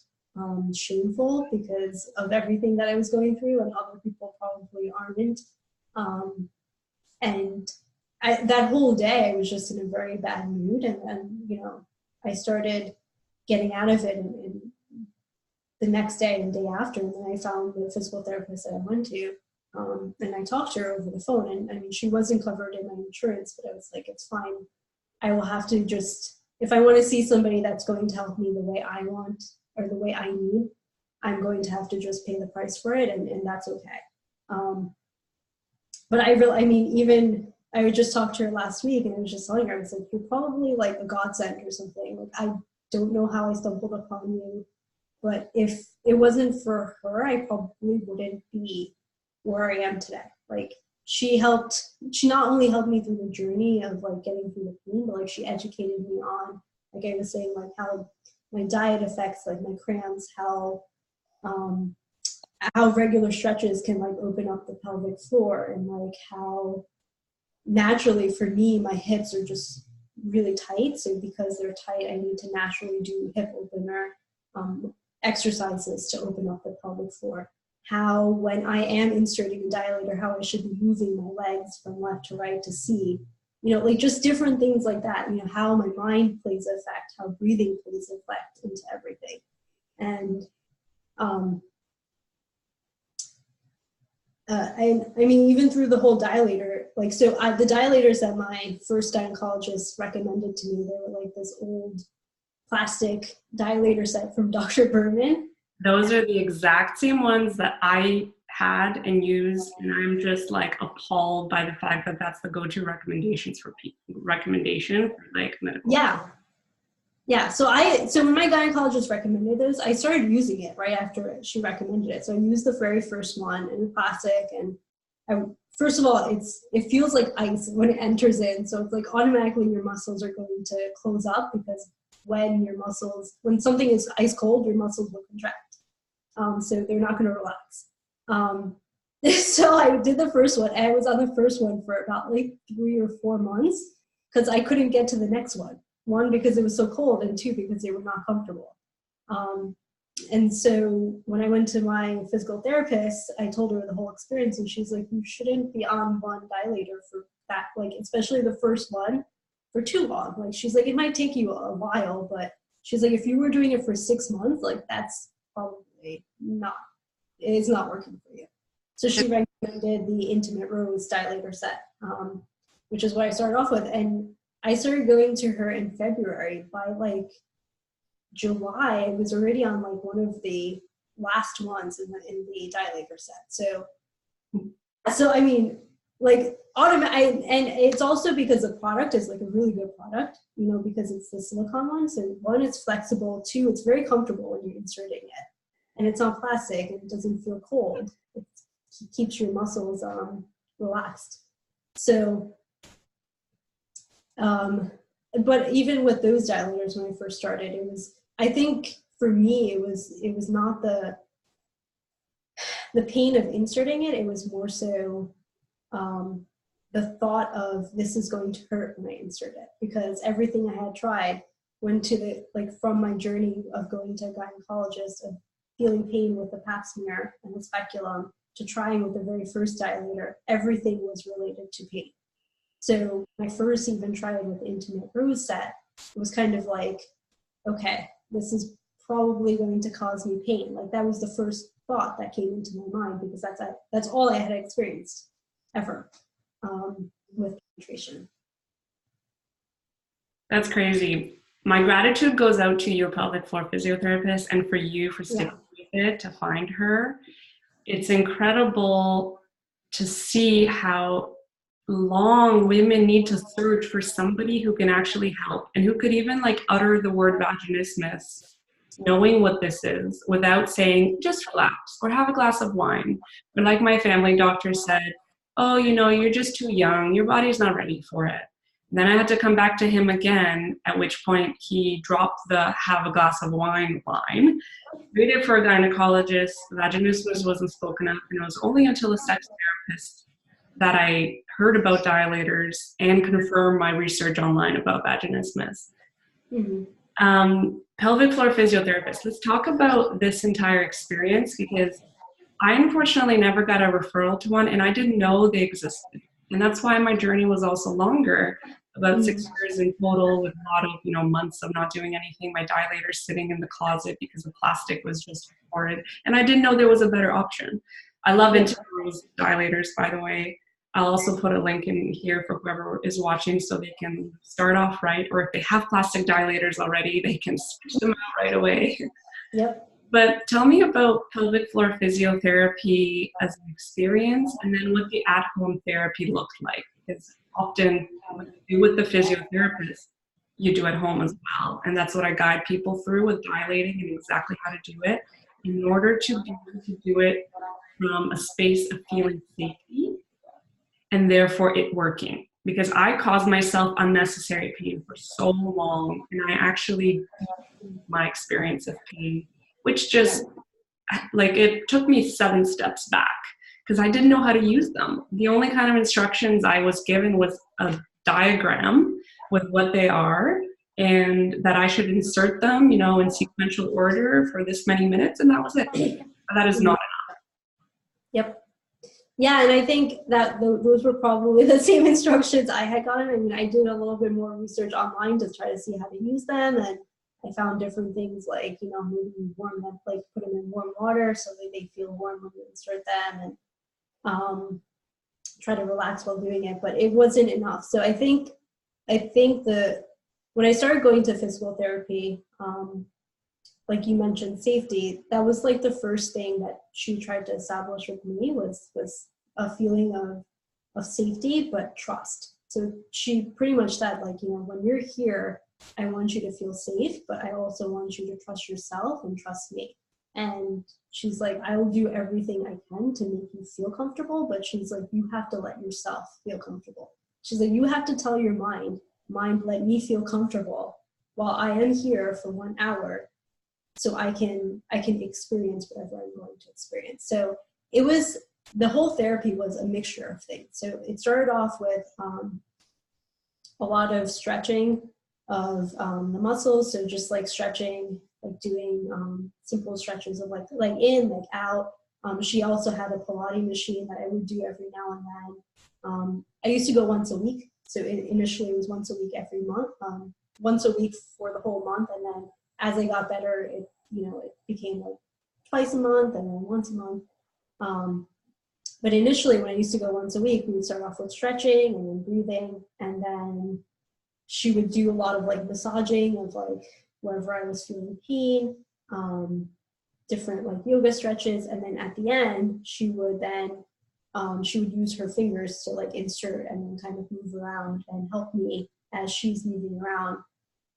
shameful because of everything that I was going through, and other people probably aren't. And that whole day, I was just in a very bad mood. And then, you know, I started getting out of it, and the next day and the day after, and then I found the physical therapist that I went to, and I talked to her over the phone. And I mean, she wasn't covered in my insurance, but I was like, it's fine. I will have to just, if I want to see somebody that's going to help me the way I want or the way I need, I'm going to have to just pay the price for it, and that's okay. But I mean, even I would just talk to her last week, and I was just telling her, I was like, you're probably like a godsend or something. Like, I don't know how I stumbled upon you, but if it wasn't for her, I probably wouldn't be where I am today. Like, she not only helped me through the journey of like getting through the pain, but like she educated me on, like I was saying, like how my diet affects like my cramps, how regular stretches can like open up the pelvic floor, and like how naturally for me, my hips are just really tight. So because they're tight, I need to naturally do hip opener exercises to open up the pelvic floor. How when I am inserting a dilator, how I should be moving my legs from left to right to see, you know, like just different things like that. You know, how my mind plays an effect, how breathing plays an effect into everything. And I mean, even through the whole dilator, like, so the dilators that my first gynecologist recommended to me, they were like this old plastic dilator set from Dr. Berman. Those are the exact same ones that I had and used, and I'm just like appalled by the fact that that's the go-to recommendations for recommendation for like medical. Yeah. So when my gynecologist recommended this, I started using it right after she recommended it. So I used the very first one in plastic, and first of all, it feels like ice when it enters in. So it's like automatically your muscles are going to close up, because when something is ice cold, your muscles will contract. So they're not going to relax. So I did the first one, and I was on the first one for about like 3 or 4 months because I couldn't get to the next one. One, because it was so cold, and two, because they were not comfortable. And so when I went to my physical therapist, I told her the whole experience, and she's like, you shouldn't be on one dilator for that, like, especially the first one, for too long. Like, she's like, it might take you a while, but she's like, if you were doing it for 6 months, like, that's probably it's not working for you. So she recommended the Intimate Rose dilator set, which is what I started off with. And I started going to her in February. By like July, I was already on like one of the last ones in the dilator set. So I mean, like and it's also because the product is like a really good product, you know, because it's the silicone one. So one, it's flexible. Two, it's very comfortable when you're inserting it, and it's not plastic, and it doesn't feel cold. It keeps your muscles relaxed. So, but even with those dilators, when I first started, it was, I think for me, it was not the pain of inserting it. It was more so the thought of this is going to hurt when I insert it, because everything I had tried went to the, like, from my journey of going to a gynecologist, of feeling pain with the pap smear and the speculum, to trying with the very first dilator, everything was related to pain. So when I first even tried with intimate rose set, it was kind of like, okay, this is probably going to cause me pain. Like, that was the first thought that came into my mind, because that's all I had experienced ever with penetration. That's crazy. My gratitude goes out to your pelvic floor physiotherapist and for you for sticking with it to find her. It's incredible to see how long women need to search for somebody who can actually help and who could even like utter the word vaginismus, knowing what this is without saying just relax or have a glass of wine. But like my family doctor said, oh, you know, you're just too young, your body's not ready for it. And then I had to come back to him again, at which point he dropped the have a glass of wine line. Waited for a gynecologist. Vaginismus wasn't spoken of, and it was only until a sex therapist that I heard about dilators and confirmed my research online about vaginismus. Pelvic floor physiotherapist. Let's talk about this entire experience, because I unfortunately never got a referral to one, and I didn't know they existed. And that's why my journey was also longer, about 6 years in total, with a lot of, you know, months of not doing anything. My dilator sitting in the closet because the plastic was just horrid, and I didn't know there was a better option. I love intimate rose dilators, by the way. I'll also put a link in here for whoever is watching so they can start off right, or if they have plastic dilators already, they can switch them out right away. Yep. But tell me about pelvic floor physiotherapy as an experience, and then what the at-home therapy looked like. Because often what you do with the physiotherapist, you do at home as well. And that's what I guide people through with dilating and exactly how to do it in order to be able to do it from a space of feeling safety and therefore it working. Because I caused myself unnecessary pain for so long, and I actually my experience of pain, which just, like, it took me 7 steps back because I didn't know how to use them. The only kind of instructions I was given was a diagram with what they are and that I should insert them, you know, in sequential order for this many minutes, and that was it. That is not enough. Yep. Yeah, and I think that those were probably the same instructions I had gotten. I mean, I did a little bit more research online to try to see how to use them, and I found different things like, you know, maybe warm them, like put them in warm water so that they feel warm when you insert them, and try to relax while doing it. But it wasn't enough. So I think when I started going to physical therapy, like you mentioned, safety, that was like the first thing that she tried to establish with me was a feeling of safety, but trust. So she pretty much said, like, you know, when you're here, I want you to feel safe, but I also want you to trust yourself and trust me. And she's like, I will do everything I can to make you feel comfortable, but she's like, you have to let yourself feel comfortable. She's like, you have to tell your mind, let me feel comfortable while I am here for 1 hour, so I can experience whatever I'm going to experience. So it was, the whole therapy was a mixture of things. So it started off with a lot of stretching of the muscles. So just like stretching, like doing simple stretches of like in, like out. She also had a Pilates machine that I would do every now and then. I used to go once a week. So initially it was once a week every month, once a week for the whole month. And then as I got better, it became like twice a month and then once a month. But initially when I used to go once a week, we would start off with stretching and then breathing. And then she would do a lot of like massaging of like wherever I was feeling pain, different like yoga stretches. And then at the end, she would use her fingers to like insert and then kind of move around and help me as she's moving around,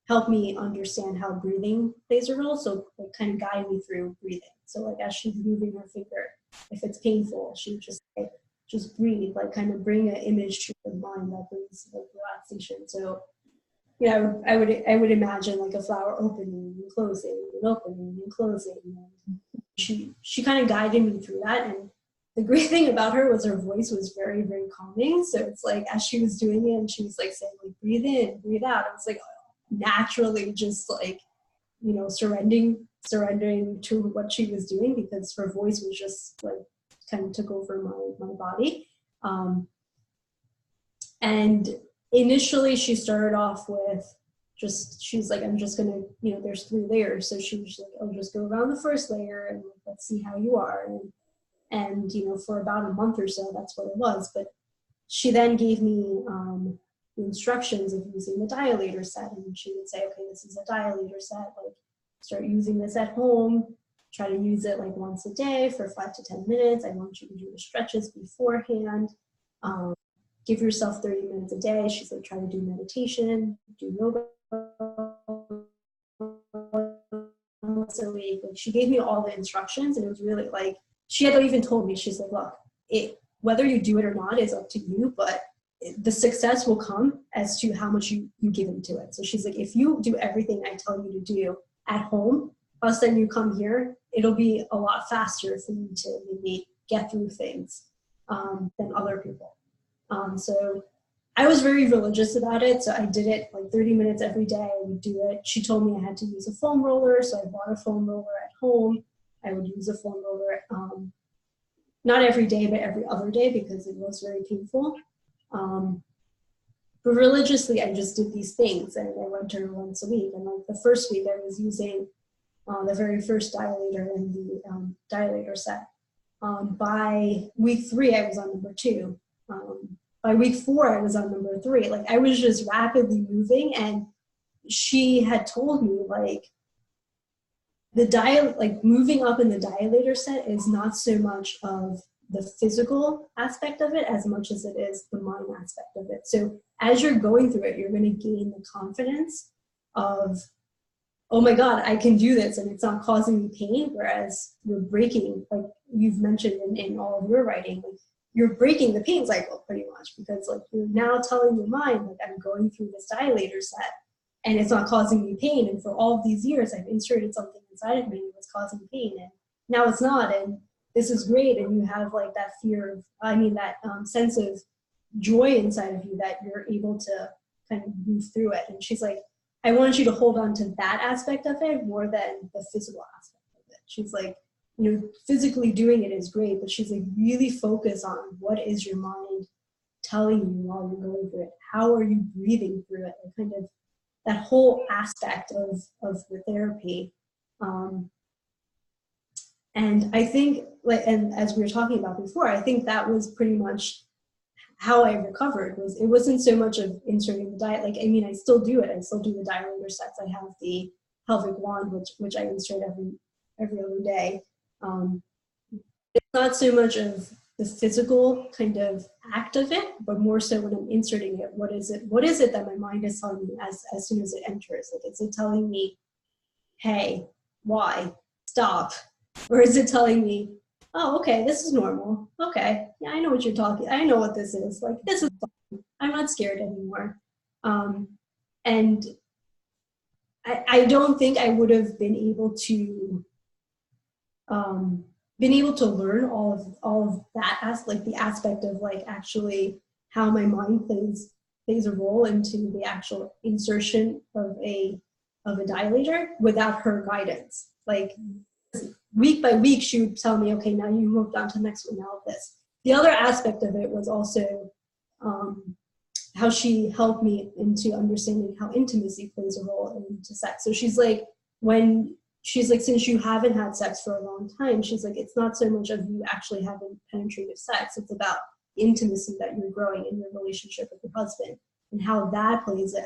help me understand how breathing plays a role. So like kind of guide me through breathing. So like as she's moving her finger, if it's painful, she would just say, just breathe, like kind of bring an image to your mind that brings like relaxation. So yeah, I would imagine like a flower opening and closing and opening and closing. And she kind of guided me through that. And the great thing about her was her voice was very, very calming. So it's like as she was doing it and she was like saying like breathe in, breathe out, it was like naturally just like, you know, surrendering to what she was doing, because her voice was just like kind of took over my body. And initially she started off with she's like, I'm just gonna, you know, there's 3 layers. So she was like, I'll just go around the first layer and let's see how you are. And you know, for about a month or so, that's what it was. But she then gave me the instructions of using the dilator set. And she would say, okay, this is a dilator set. Like, start using this at home. Try to use it like once a day for 5 to 10 minutes. I want you to do the stretches beforehand. Give yourself 30 minutes a day. She's like, try to do meditation, do yoga. So like, she gave me all the instructions, and it was really like, she had even told me, she's like, look, whether you do it or not is up to you, but the success will come as to how much you give into it. So she's like, if you do everything I tell you to do at home, plus then you come here, it'll be a lot faster for you to maybe get through things than other people. So I was very religious about it. So I did it like 30 minutes every day. I would do it. She told me I had to use a foam roller. So I bought a foam roller at home. I would use a foam roller, not every day, but every other day, because it was very painful. But religiously, I just did these things, and I went to her once a week. And like the first week, I was using the very first dilator in the dilator set. By week 3, I was on number 2. By week 4, I was on number 3. Like, I was just rapidly moving, and she had told me like like moving up in the dilator set is not so much of the physical aspect of it as much as it is the mind aspect of it. So as you're going through it, you're going to gain the confidence of, oh my God, I can do this, and it's not causing me pain. Whereas you're breaking, like you've mentioned in all of your writing, like you're breaking the pain cycle pretty much, because like you're now telling your mind, like, I'm going through this dilator set and it's not causing me pain. And for all of these years, I've inserted something inside of me that was causing pain, and now it's not. And this is great. And you have like that sense of joy inside of you that you're able to kind of move through it. And she's like, I want you to hold on to that aspect of it more than the physical aspect of it. She's like, you know, physically doing it is great, but she's like, really focus on what is your mind telling you while you're going through it. How are you breathing through it? And kind of that whole aspect of the therapy. And I think, like, and as we were talking about before, I think that was pretty much how I recovered. It wasn't so much of inserting the diet. Like, I mean, I still do it. I still do the dilator sets. I have the pelvic wand, which I insert every other day. It's not so much of the physical kind of act of it, but more so when I'm inserting it, what is it that my mind is telling me as soon as it enters? Like, is it telling me, hey, why? Stop. Or is it telling me, oh, okay, this is normal. Okay, yeah, I know what you're talking. I know what this is. Like, this is fine. I'm not scared anymore. And I don't think I would have been able to learn all of that like the aspect of like actually how my mind plays a role into the actual insertion of a dilator without her guidance. Like, week by week, she would tell me, okay, now you moved on to the next one, now this. The other aspect of it was also how she helped me into understanding how intimacy plays a role into sex. So she's like, since you haven't had sex for a long time, she's like, it's not so much of you actually having penetrative sex, it's about intimacy that you're growing in your relationship with your husband, and how that plays a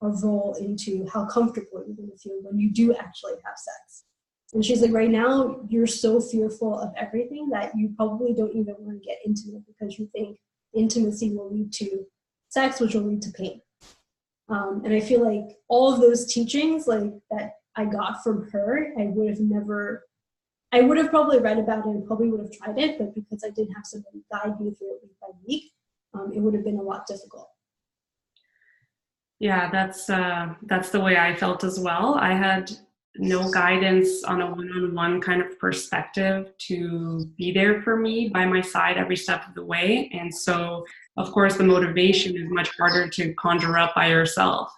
role into how comfortable you're going to feel when you do actually have sex. And she's like, right now, you're so fearful of everything that you probably don't even want to get intimate because you think intimacy will lead to sex, which will lead to pain. And I feel like all of those teachings, like that I got from her, I would have never I would have probably read about it and probably would have tried it, but because I didn't have somebody guide me through it week by week, it would have been a lot difficult. Yeah, that's the way I felt as well. I had no guidance on a one-on-one kind of perspective to be there for me by my side every step of the way. And so, of course, the motivation is much harder to conjure up by yourself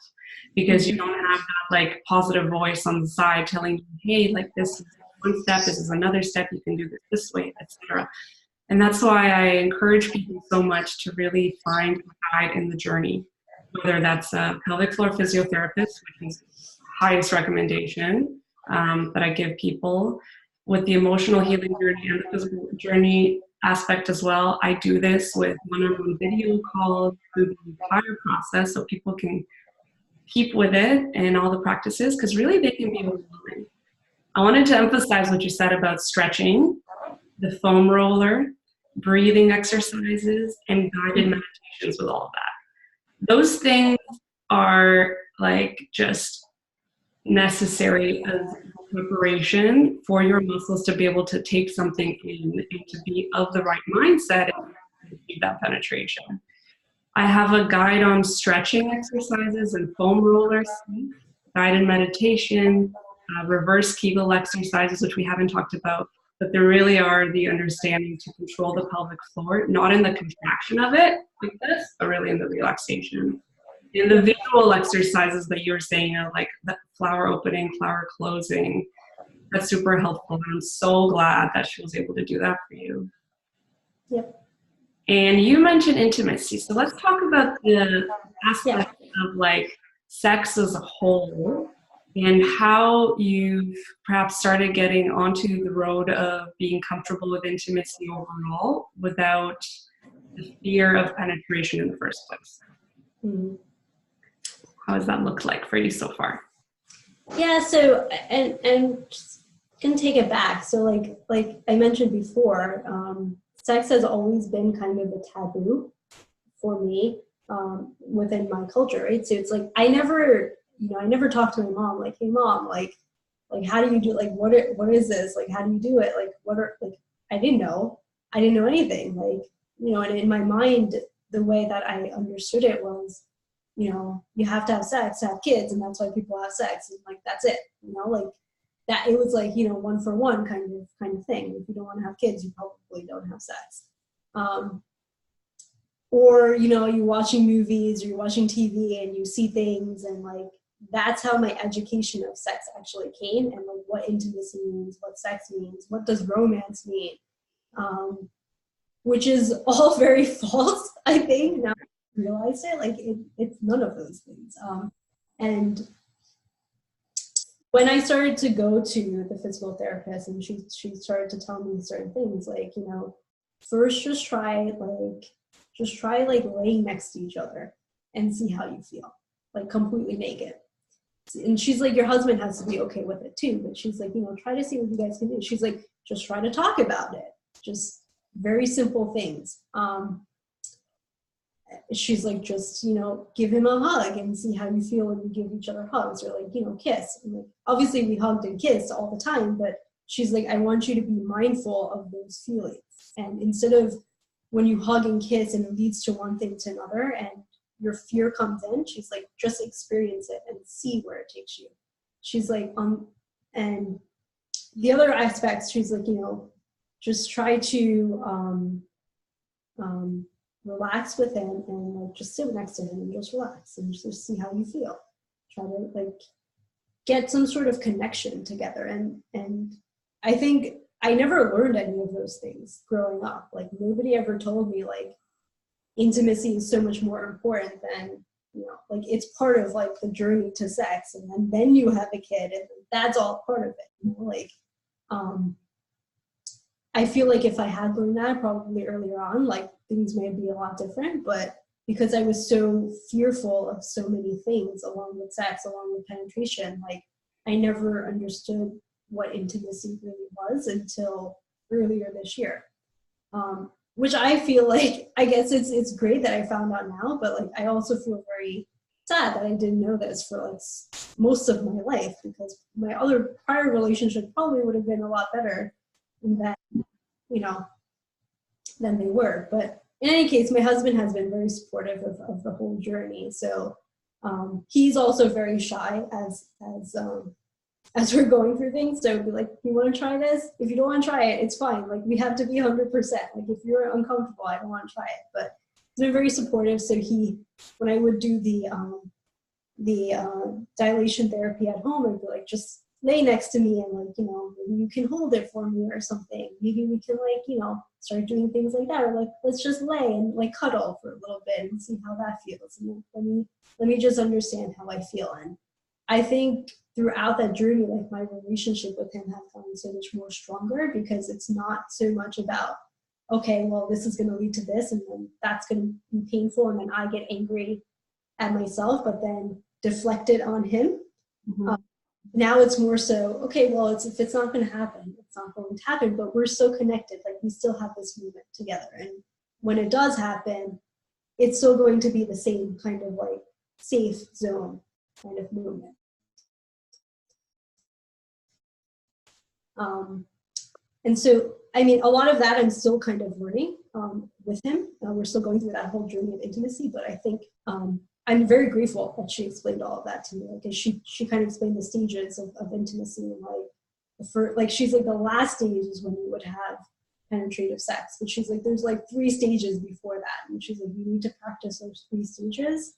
because you don't have that like positive voice on the side telling you, hey, like this is one step, this is another step, you can do this way, etc. And that's why I encourage people so much to really find a guide in the journey, whether that's a pelvic floor physiotherapist, which is highest recommendation that I give people, with the emotional healing journey and the physical journey aspect as well. I do this with one-on-one video calls through the entire process so people can keep with it and all the practices, because really they can be overwhelming. I wanted to emphasize what you said about stretching, the foam roller, breathing exercises, and guided meditations with all of that. Those things are like just necessary as preparation for your muscles to be able to take something in and to be of the right mindset and achieve that penetration. I have a guide on stretching exercises and foam rollers, guided meditation, reverse Kegel exercises, which we haven't talked about, but there really are the understanding to control the pelvic floor, not in the contraction of it like this, but really in the relaxation. In the visual exercises that you were saying, like the flower opening, flower closing, that's super helpful. And I'm so glad that she was able to do that for you. Yep. And you mentioned intimacy. So let's talk about the aspect of like sex as a whole and how you've perhaps started getting onto the road of being comfortable with intimacy overall without the fear of penetration in the first place. Mm-hmm. How does that look like for you so far? Yeah, so and just gonna take it back. So like I mentioned before, sex has always been kind of a taboo for me within my culture, right? So it's like I never talked to my mom like, hey mom, like how do you do, like what is this, like how do you do it, like what are, like I didn't know anything, like, you know. And in my mind, the way that I understood it was, you know, you have to have sex to have kids, and that's why people have sex, and like that's it, you know, like that. It was like, you know, one for one kind of thing. If you don't want to have kids, you probably don't have sex. Or, you know, you're watching movies or you're watching TV and you see things, and like that's how my education of sex actually came, and like what intimacy means, what sex means, what does romance mean, which is all very false, I think. Now I realized it, like it's none of those things. And when I started to go to the physical therapist and she started to tell me certain things, like, you know, first just try laying next to each other and see how you feel, like completely naked. And she's like, your husband has to be okay with it too, but she's like, you know, try to see what you guys can do. She's like, just try to talk about it, just very simple things. She's like, just, you know, give him a hug and see how you feel when you give each other hugs, or like, you know, kiss. And like, obviously we hugged and kissed all the time, but she's like, I want you to be mindful of those feelings. And instead of when you hug and kiss and it leads to one thing to another and your fear comes in, she's like, just experience it and see where it takes you. She's like, and the other aspects, she's like, you know, just try to relax with him and like just sit next to him and just relax and just see how you feel. Try to like get some sort of connection together. And I think I never learned any of those things growing up. Like nobody ever told me like intimacy is so much more important than, you know, like it's part of like the journey to sex, and then you have a kid and that's all part of it, you know? Like I feel like if I had learned that probably earlier on, like things may be a lot different, but because I was so fearful of so many things along with sex, along with penetration, like I never understood what intimacy really was until earlier this year. Which I feel like, I guess it's great that I found out now, but like I also feel very sad that I didn't know this for like most of my life, because my other prior relationship probably would have been a lot better than, you know, than they were. But in any case, my husband has been very supportive of the whole journey. So he's also very shy as we're going through things. So I'd be like, you want to try this? If you don't want to try it, it's fine. Like, we have to be 100%. Like, if you're uncomfortable, I don't want to try it. But he's been very supportive. So when I would do the dilation therapy at home, I'd be like, just lay next to me and, like, you know, maybe you can hold it for me or something. Maybe we can, like, you know, start doing things like that. Or like, let's just lay and like cuddle for a little bit and see how that feels. And let me just understand how I feel. And I think throughout that journey, like, my relationship with him has gotten so much more stronger, because it's not so much about, okay, well, this is going to lead to this, and then that's going to be painful, and then I get angry at myself, but then deflect it on him. Mm-hmm. Now it's more so, okay, well, if it's not going to happen, it's not going to happen, but we're so connected. Like, we still have this movement together. And when it does happen, it's still going to be the same kind of like safe zone kind of movement. And so, I mean, a lot of that I'm still kind of learning with him. We're still going through that whole journey of intimacy, but I think I'm very grateful that she explained all of that to me. Like, she kind of explained the stages of intimacy, and like, she's like, the last stage is when you would have penetrative sex, but she's like, there's like 3 stages before that, and she's like, you need to practice those 3 stages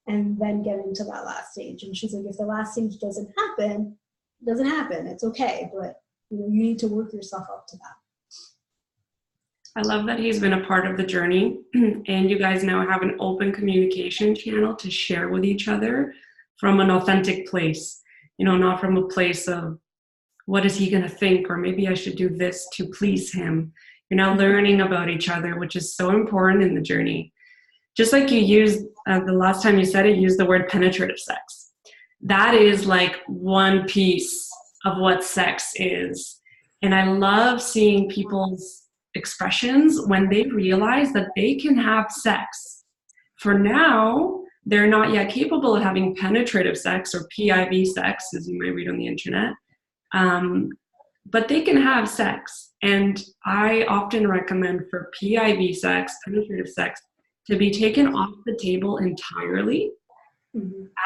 and then get into that last stage. And she's like, if the last stage doesn't happen, it doesn't happen. It's okay, but you know, you need to work yourself up to that. I love that he's been a part of the journey, and you guys now have an open communication channel to share with each other from an authentic place, you know, not from a place of, what is he going to think, or maybe I should do this to please him. You're now learning about each other, which is so important in the journey. Just like you used, the last time you said it, used the word penetrative sex. That is like one piece of what sex is. And I love seeing people's expressions when they realize that they can have sex. For now, they're not yet capable of having penetrative sex, or PIV sex, as you might read on the internet. But they can have sex. And I often recommend for PIV sex, penetrative sex, to be taken off the table entirely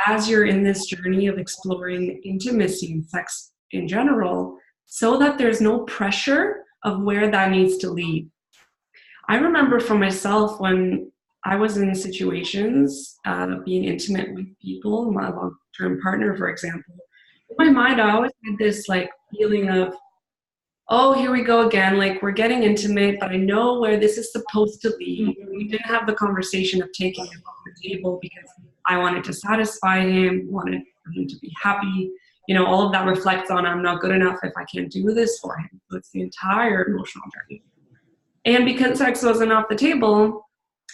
as you're in this journey of exploring intimacy and sex in general, so that there's no pressure of where that needs to lead. I remember for myself, when I was in situations being intimate with people, my long-term partner, for example, in my mind, I always had this like feeling of, oh, here we go again. Like, we're getting intimate, but I know where this is supposed to lead. We didn't have the conversation of taking it off the table because I wanted to satisfy him, wanted him to be happy. You know, all of that reflects on, I'm not good enough if I can't do this for him. So it's the entire emotional journey. And because sex wasn't off the table,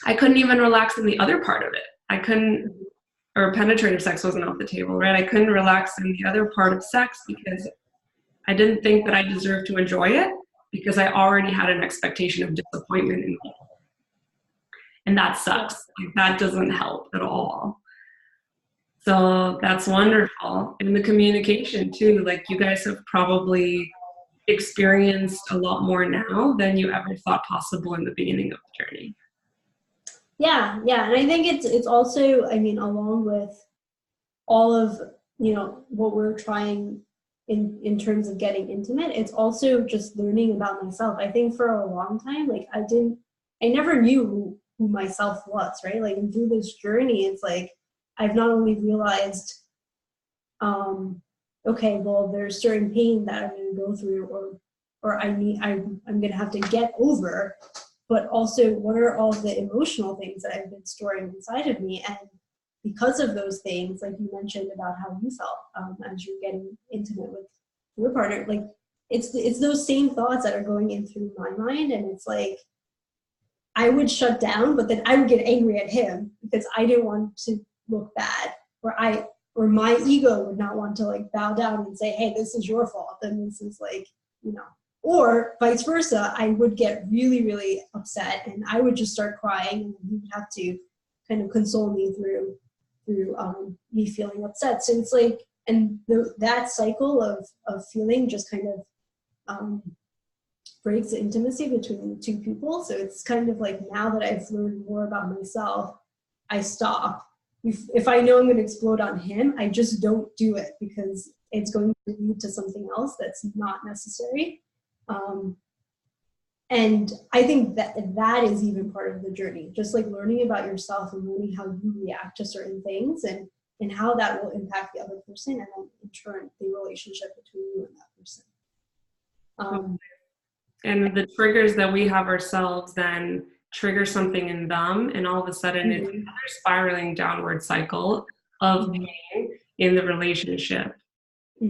I couldn't even relax in the other part of it. Or penetrative sex wasn't off the table, right? I couldn't relax in the other part of sex because I didn't think that I deserved to enjoy it, because I already had an expectation of disappointment in people. And that sucks. Like, that doesn't help at all. So that's wonderful. And the communication too, like, you guys have probably experienced a lot more now than you ever thought possible in the beginning of the journey. Yeah. And I think it's also, I mean, along with all of, you know, what we're trying in terms of getting intimate, it's also just learning about myself. I think for a long time, like, I never knew who myself was, right? Like, and through this journey, it's like, I've not only realized, okay, well, there's certain pain that I'm going to go through, or I'm going to have to get over, but also what are all the emotional things that I've been storing inside of me. And because of those things, like you mentioned about how you felt as you're getting intimate with your partner, like, it's those same thoughts that are going in through my mind. And it's like, I would shut down, but then I would get angry at him because I didn't want to look bad, or my ego would not want to like bow down and say, hey, this is your fault, and this is like, you know, or vice versa. I would get really, really upset, and I would just start crying, and he would have to kind of console me through me feeling upset. So it's like, and that cycle of feeling just kind of breaks the intimacy between the two people. So it's kind of like, now that I've learned more about myself, I stop. If I know I'm going to explode on him, I just don't do it, because it's going to lead to something else that's not necessary. And I think that is even part of the journey, just like learning about yourself and learning how you react to certain things, and how that will impact the other person, and then in turn the relationship between you and that person. And the triggers that we have ourselves then trigger something in them, and all of a sudden it's another spiraling downward cycle of pain in the relationship. I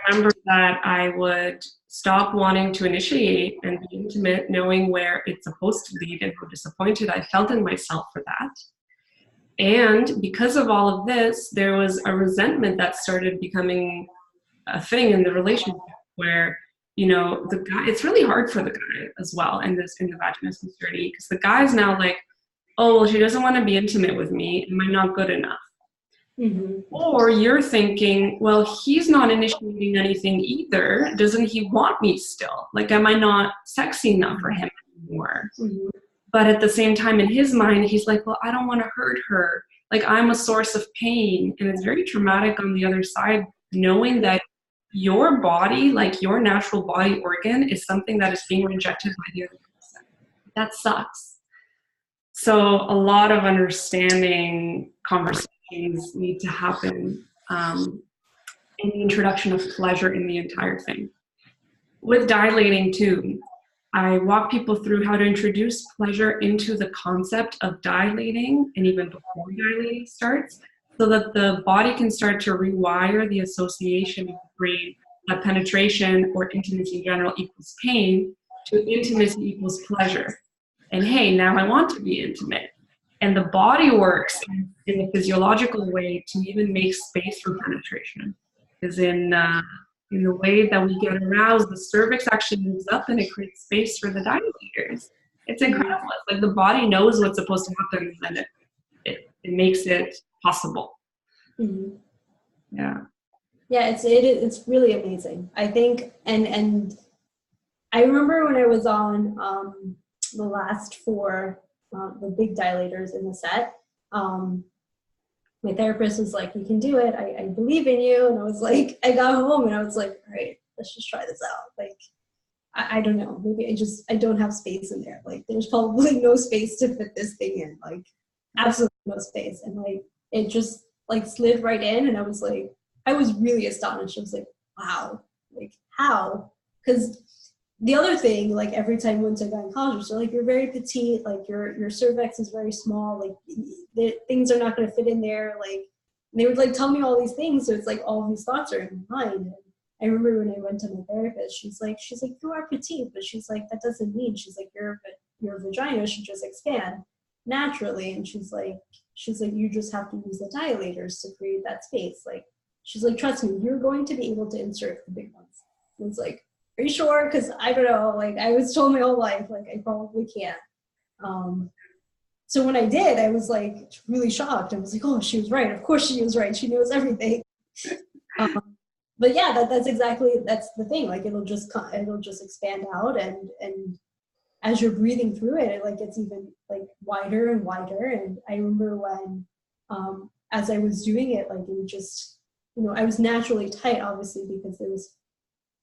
remember that I would stop wanting to initiate and be intimate, knowing where it's supposed to lead, and how disappointed I felt in myself for that. And because of all of this, there was a resentment that started becoming a thing in the relationship, where, you know, the guy, it's really hard for the guy as well in the vaginismus journey, because the guy's now like, oh, well, she doesn't want to be intimate with me. Am I not good enough? Or you're thinking, well, he's not initiating anything either. Doesn't he want me still? Like, am I not sexy enough for him anymore? But at the same time, in his mind, he's like, well, I don't want to hurt her. Like, I'm a source of pain. And it's very traumatic on the other side, knowing that your body, like your natural body organ, is something that is being rejected by the other person. That sucks. So a lot of understanding conversations need to happen in the introduction of pleasure in the entire thing. With dilating too, I walk people through how to introduce pleasure into the concept of dilating, and even before dilating starts, so that the body can start to rewire the association of the brain that penetration or intimacy in general equals pain, to intimacy equals pleasure. And hey, now I want to be intimate. And the body works in a physiological way to even make space for penetration. Because in the way that we get aroused, the cervix actually moves up and it creates space for the dilators. It's incredible. It's like the body knows what's supposed to happen, and then it makes it possible. Yeah. Yeah, it's really amazing. I think, and I remember when I was on the last 4, the big dilators in the set, my therapist was like, you can do it. I believe in you. And I was like, I got home and I was like, all right, let's just try this out. Like, I don't know, maybe I don't have space in there. Like, there's probably no space to fit this thing in, like absolutely no space. And like, it just like slid right in. And I was really astonished. I was like, wow, like how? Because the other thing, like every time I went to a gynecologist, they're like, you're very petite, like your cervix is very small, like things are not going to fit in there. Like, they would like tell me all these things. So it's like all these thoughts are in my mind. And I remember when I went to my therapist, she's like, you are petite, but she's like, that doesn't mean, she's like, your vagina should just expand naturally. And she's like, you just have to use the dilators to create that space. Like, she's like, trust me, you're going to be able to insert the big ones. And it's like, are you sure? Because I don't know, like I was told my whole life, like I probably can't. So when I did, I was like really shocked. I was like, oh, she was right. Of course she was right. She knows everything. But yeah, that's the thing. Like it'll just expand out, and as you're breathing through it, it like gets even like wider and wider. And I remember when, as I was doing it, like it would just, I was naturally tight, obviously, because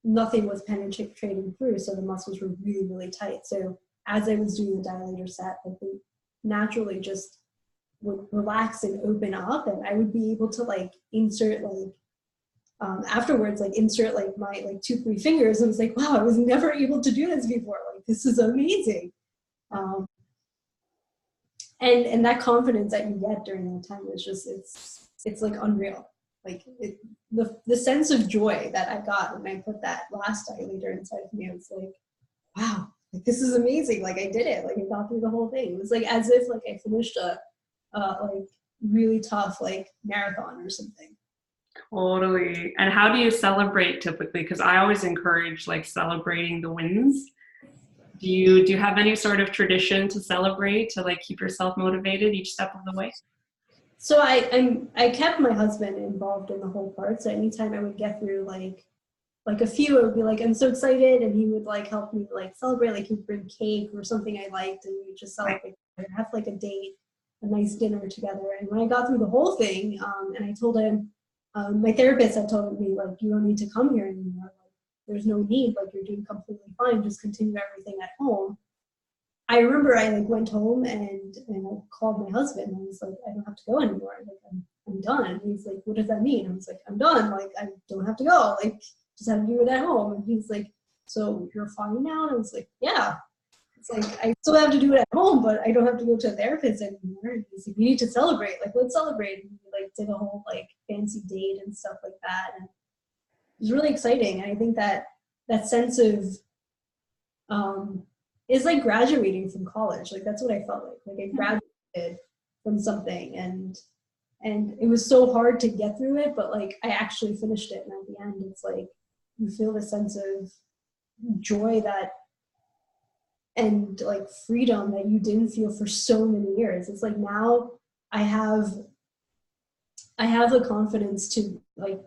nothing was penetrating through, so the muscles were really, really tight. So as I was doing the dilator set, like they naturally just would relax and open up, and I would be able to like insert like afterwards, like insert like my like 2-3 fingers, and I was like, wow, I was never able to do this before. Like this is amazing. And that confidence that you get during that time is just it's like unreal. Like the sense of joy that I got when I put that last dilator inside of me, I was like, wow, like this is amazing. Like I did it. Like I got through the whole thing. It was like as if like I finished a like really tough like marathon or something. Totally. And how do you celebrate typically? Because I always encourage like celebrating the wins. Do you have any sort of tradition to celebrate, to like keep yourself motivated each step of the way? So I kept my husband involved in the whole part. So anytime I would get through like like a few, it would be like, I'm so excited, and he would like help me like celebrate, like he'd bring cake or something I liked, and we would just celebrate, have like a date, a nice dinner together. And when I got through the whole thing, and I told him, my therapist had told me, like, you don't need to come here anymore. Like, there's no need. Like, you're doing completely fine. Just continue everything at home. I remember I like went home and I called my husband. I was like, I don't have to go anymore. Like, I'm done. And he's like, what does that mean? I was like, I'm done. Like, I don't have to go. Like, just have to do it at home. And he's like, so you're fine now? And I was like, yeah. It's like, I still have to do it at home, but I don't have to go to a therapist anymore. And he's like, we need to celebrate. Like, let's celebrate. And we like did a whole like fancy date and stuff like that. And it was really exciting. And I think that that sense of is like graduating from college. Like, that's what I felt like. Like, I graduated from something, and it was so hard to get through it, but like I actually finished it. And at the end, it's like you feel the sense of joy that, and like freedom that you didn't feel for so many years. It's like now I have the confidence to like,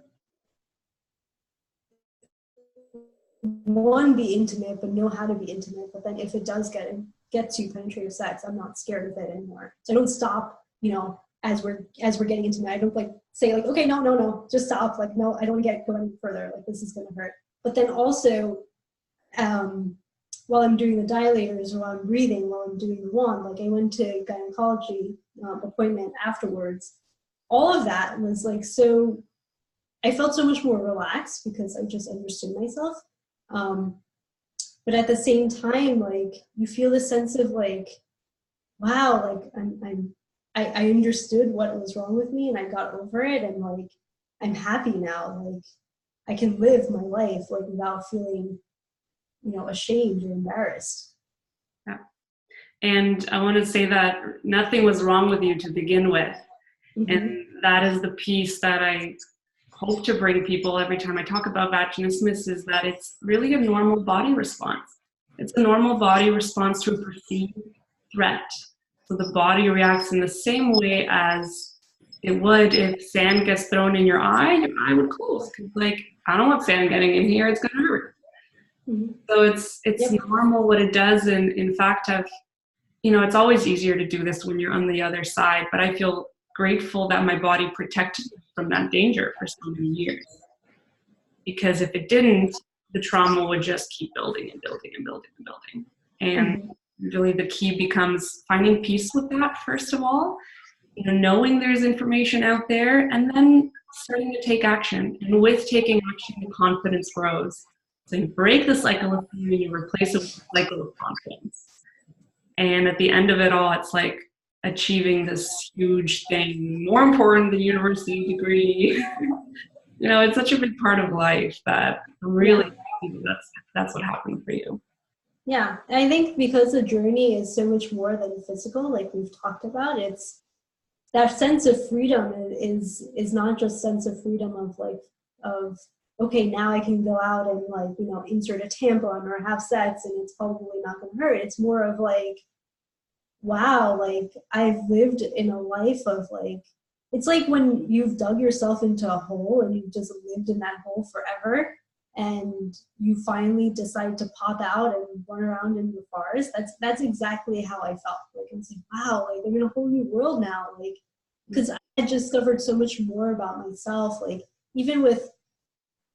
one, be intimate, but know how to be intimate. But then if it does get to penetrative sex, I'm not scared of it anymore. So I don't stop, you know, as we're getting intimate. I don't like say like, okay, no, just stop. Like, no, I don't want to go any further. Like, this is gonna hurt. But then also, while I'm doing the dilators, or while I'm breathing, while I'm doing the wand, like I went to gynecology appointment afterwards. All of that was like, so I felt so much more relaxed because I just understood myself. But at the same time, like you feel this sense of like, wow, like I understood what was wrong with me and I got over it, and like I'm happy now. Like I can live my life like without feeling, you know, ashamed or embarrassed. Yeah. And I want to say that nothing was wrong with you to begin with. Mm-hmm. And that is the piece that I hope to bring people every time I talk about vaginismus, is that it's really a normal body response. It's a normal body response to a perceived threat. So the body reacts in the same way as it would if sand gets thrown in your eye would close. Because like, I don't want sand getting in here, it's gonna hurt. Mm-hmm. So it's yep. Normal what it does. And in fact, it's always easier to do this when you're on the other side, but I feel grateful that my body protected me from that danger for so many years. Because if it didn't, the trauma would just keep building and building and building and building. And really the key becomes finding peace with that, first of all, knowing there's information out there, and then starting to take action. And with taking action, the confidence grows. So you break the cycle of fear and you replace it with a cycle of confidence. And at the end of it all, it's like achieving this huge thing, more important than university degree. It's such a big part of life that I'm really happy that's what happened for you. Yeah, and I think because the journey is so much more than physical, like we've talked about, it's that sense of freedom is not just sense of freedom of okay, now I can go out and like, insert a tampon or have sex and it's probably not going to hurt. It's more of like, wow, like I've lived in a life of like, it's like when you've dug yourself into a hole and you've just lived in that hole forever, and you finally decide to pop out and run around in the forest. That's exactly how I felt. Like I was like, wow, like I'm in a whole new world now. Like, because I had discovered so much more about myself. Like even with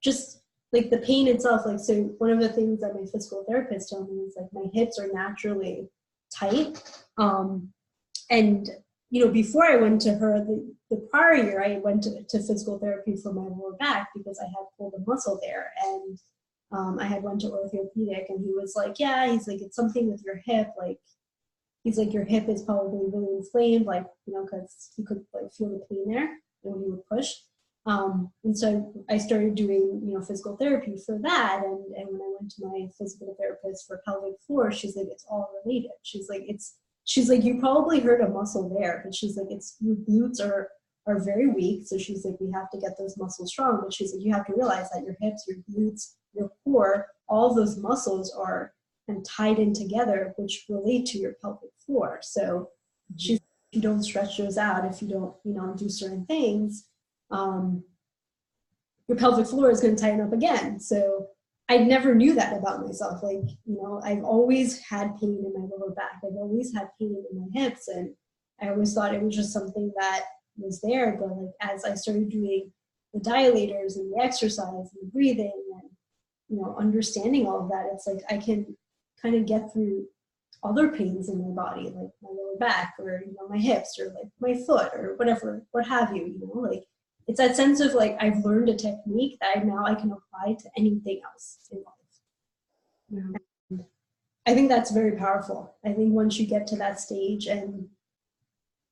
just like the pain itself. Like, so one of the things that my physical therapist told me is like my hips are naturally tight. And before I went to her, the prior year, I went to physical therapy for my lower back because I had pulled a muscle there. And I had went to orthopedic, and he was like, yeah, he's like, it's something with your hip. Like, he's like, your hip is probably really inflamed, like, because he could like feel the pain there when he would push. And so I started doing, physical therapy for that. And when I went to my physical therapist for pelvic floor, she's like, it's all related. She's like, you probably hurt a muscle there, but she's like, it's your glutes are very weak. So she's like, we have to get those muscles strong. But she's like, you have to realize that your hips, your glutes, your core, all of those muscles are and tied in together, which relate to your pelvic floor. So she's like, if you don't stretch those out, if you don't, do certain things, your pelvic floor is going to tighten up again. So I never knew that about myself. Like, you know, I've always had pain in my lower back. I've always had pain in my hips. And I always thought it was just something that was there. But like, as I started doing the dilators and the exercise and the breathing and, you know, understanding all of that, it's like I can kind of get through other pains in my body, like my lower back or, you know, my hips or like my foot or whatever, what have you, you know, like it's that sense of like, I've learned a technique that now I can apply to anything else in life. Yeah. I think that's very powerful. I think once you get to that stage, and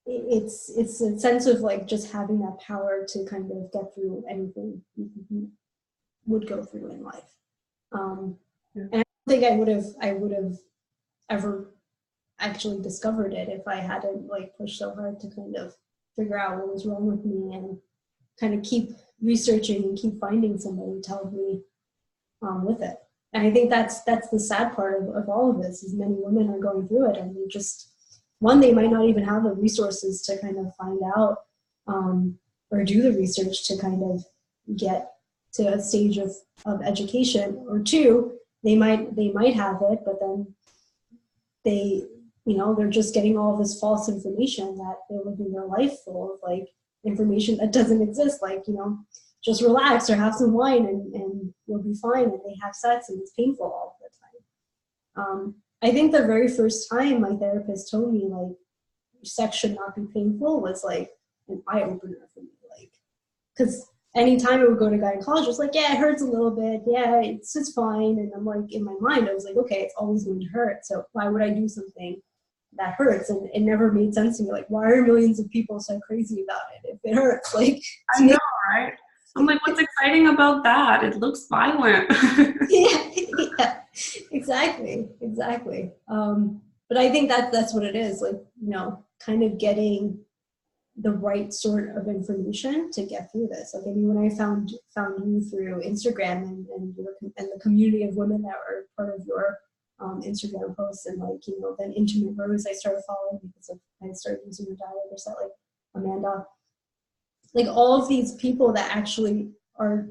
it's a sense of like just having that power to kind of get through anything you would go through in life. And I don't think I would have ever actually discovered it if I hadn't like pushed so hard to kind of figure out what was wrong with me and kind of keep researching and keep finding somebody to help me with it. And I think that's the sad part of all of this, is many women are going through it, and they just, one, they might not even have the resources to kind of find out or do the research to kind of get to a stage of education, or two, they might have it, but then they, you know, they're just getting all this false information that they're living their life full of like information that doesn't exist. Like, you know, just relax or have some wine and you'll be fine. And they have sex and it's painful all the time. I think the very first time my therapist told me like sex should not be painful was like an eye opener for me. Like, because anytime I would go to gynecologist, like, yeah, it hurts a little bit. Yeah, it's fine. And I'm like, in my mind, I was like, okay, it's always going to hurt. So why would I do something that hurts? And it never made sense to me. Like, why are millions of people so crazy about it if it hurts? Like, I know, right? I'm like, what's exciting about that? It looks violent. yeah, exactly. But I think that's what it is. Like, you know, kind of getting the right sort of information to get through this. Like, I mean, when I found you through Instagram and the community of women that were part of your Instagram posts, and like, you know, then Intimate Rose I started following because I started using your dialer set, like Amanda, like all of these people that actually are,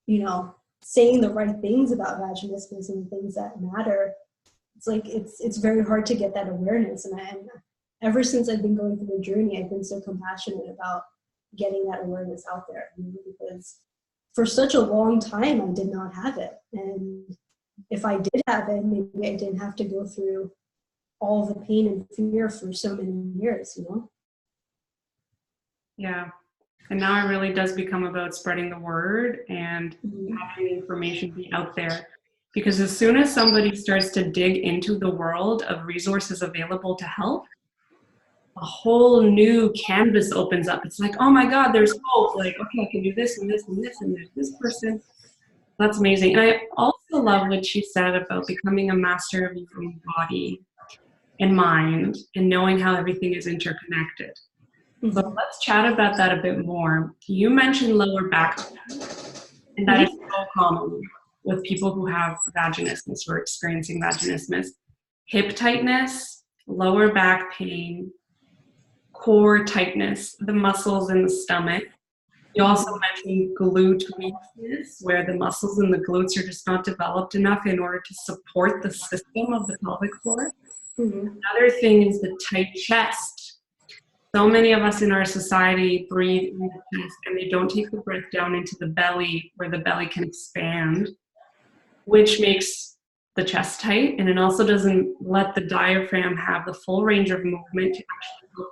you know, saying the right things about vaginismus and things that matter. It's like, it's very hard to get that awareness. And ever since I've been going through the journey, I've been so compassionate about getting that awareness out there, you know, because for such a long time, I did not have it. And if I did have it, maybe I didn't have to go through all the pain and fear for so many years, you know? Yeah. And now it really does become about spreading the word and having the information be out there. Because as soon as somebody starts to dig into the world of resources available to help, a whole new canvas opens up. It's like, oh my God, there's hope. Like, okay, I can do this and this and this, and there's this person. That's amazing. And I also love what she said about becoming a master of your own body and mind and knowing how everything is interconnected. So let's chat about that a bit more. You mentioned lower back pain, and that is so common with people who have vaginismus or experiencing vaginismus. Hip tightness, lower back pain, core tightness, the muscles in the stomach. You also mentioned glute weakness, where the muscles in the glutes are just not developed enough in order to support the system of the pelvic floor. Another thing is the tight chest. So many of us in our society breathe in the chest and they don't take the breath down into the belly where the belly can expand, which makes the chest tight, and it also doesn't let the diaphragm have the full range of movement to actually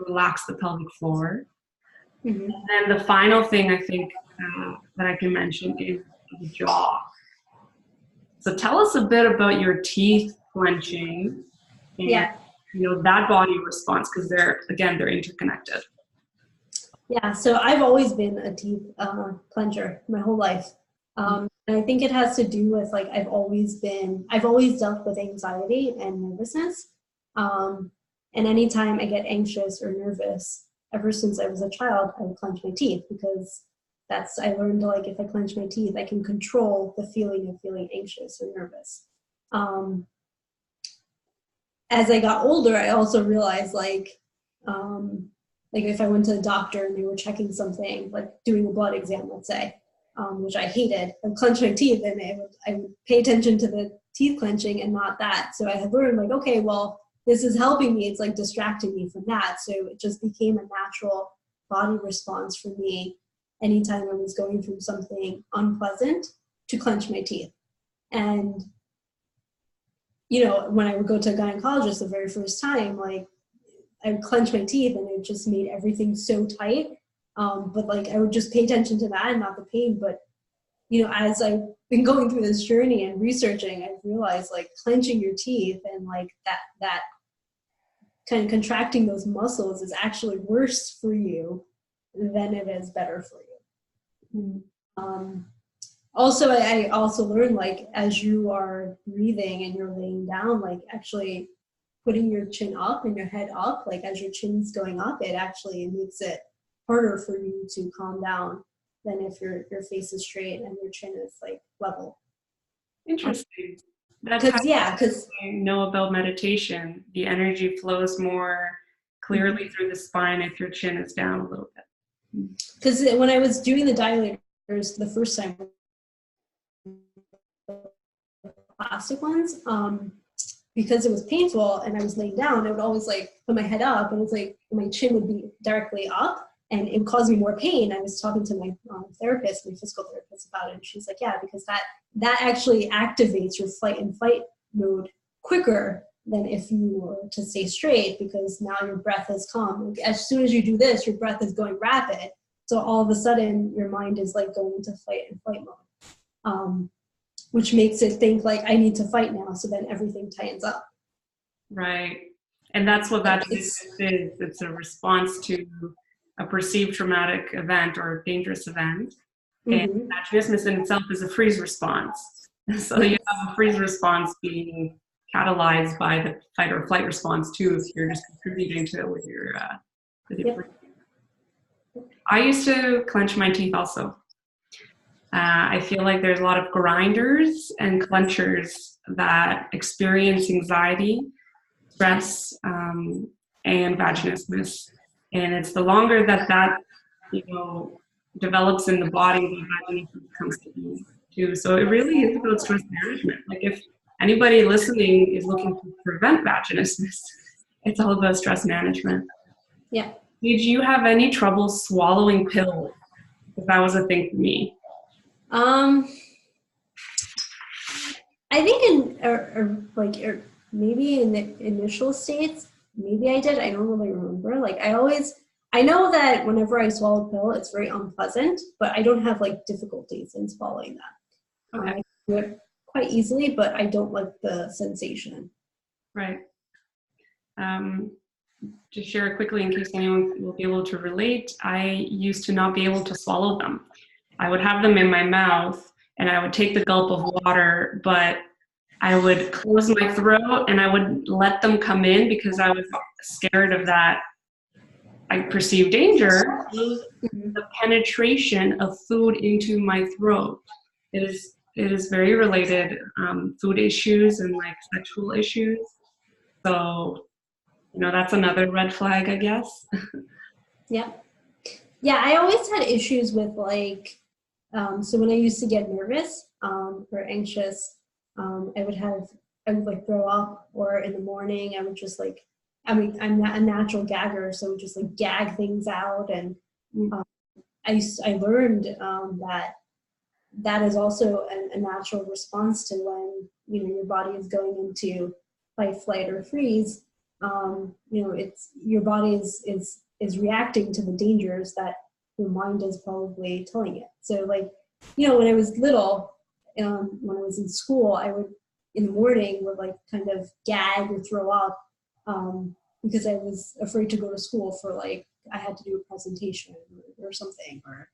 relax the pelvic floor. And then the final thing I think that I can mention is the jaw. So tell us a bit about your teeth clenching and you know, that body response, because they're interconnected. Yeah, so I've always been a teeth clencher my whole life. And I think it has to do with like, I've always dealt with anxiety and nervousness. And anytime I get anxious or nervous, ever since I was a child, I would clench my teeth, because I learned like, if I clench my teeth, I can control the feeling of feeling anxious or nervous. As I got older, I also realized like if I went to the doctor and they were checking something, like doing a blood exam, let's say, which I hated. I would clench my teeth, and I would pay attention to the teeth clenching and not that. So I had learned, like, okay, well, this is helping me. It's like distracting me from that. So it just became a natural body response for me anytime I was going through something unpleasant to clench my teeth. And, you know, when I would go to a gynecologist the very first time, like, I would clench my teeth and it just made everything so tight. But like, I would just pay attention to that and not the pain. But, you know, as I've been going through this journey and researching, I've realized, like, clenching your teeth and like that kind of contracting those muscles is actually worse for you than it is better for you. Also, I also learned, like, as you are breathing and you're laying down, like, actually putting your chin up and your head up, like, as your chin's going up, it actually makes it harder for you to calm down than if your face is straight and your chin is, like, level. Interesting. That's how I know about meditation. The energy flows more clearly through the spine if your chin is down a little bit. Because when I was doing the dilators the first time, plastic ones, because it was painful and I was laying down, I would always, like, put my head up, and it's like my chin would be directly up and it would cause me more pain. I was talking to my therapist, my physical therapist, about it, and she's like, yeah, because that actually activates your fight and flight mode quicker than if you were to stay straight, because now your breath has come. As soon as you do this, your breath is going rapid. So all of a sudden your mind is, like, going into fight and flight mode, which makes it think, like, I need to fight now. So then everything tightens up. Right. And that's what vaginismus is. It's a response to a perceived traumatic event or dangerous event. And vaginismus in itself is a freeze response. So you have a freeze response being catalyzed by the fight or flight response too, if you're just contributing to it with your breathing. I used to clench my teeth also. I feel like there's a lot of grinders and clenchers that experience anxiety, stress, and vaginismus. And it's the longer that develops in the body, the vaginismus comes to be too. So it really is about stress management. Like, if anybody listening is looking to prevent vaginismus, it's all about stress management. Yeah. Did you have any trouble swallowing pills? Because that was a thing for me. I think maybe in the initial states, maybe I did. I don't really remember. Like, I know that whenever I swallow a pill, it's very unpleasant, but I don't have, like, difficulties in swallowing that. Okay. I do it quite easily, but I don't like the sensation. Right. To share quickly, in case anyone will be able to relate, I used to not be able to swallow them. I would have them in my mouth and I would take the gulp of water, but I would close my throat and I would let them come in because I was scared of that. I perceived danger, the penetration of food into my throat. It is very related, food issues and, like, sexual issues. So, that's another red flag, I guess. Yeah. Yeah, I always had issues with, like, so when I used to get nervous or anxious, I would like throw up, or in the morning I would just, like, I'm a natural gagger, so I would just, like, gag things out. And I learned that is also a natural response to when, your body is going into fight, flight, or freeze. It's your body is reacting to the dangers that your mind is probably telling it. So, like, when I was little, when I was in school, I would, in the morning, would, like, kind of gag or throw up, because I was afraid to go to school for, like, I had to do a presentation or something, or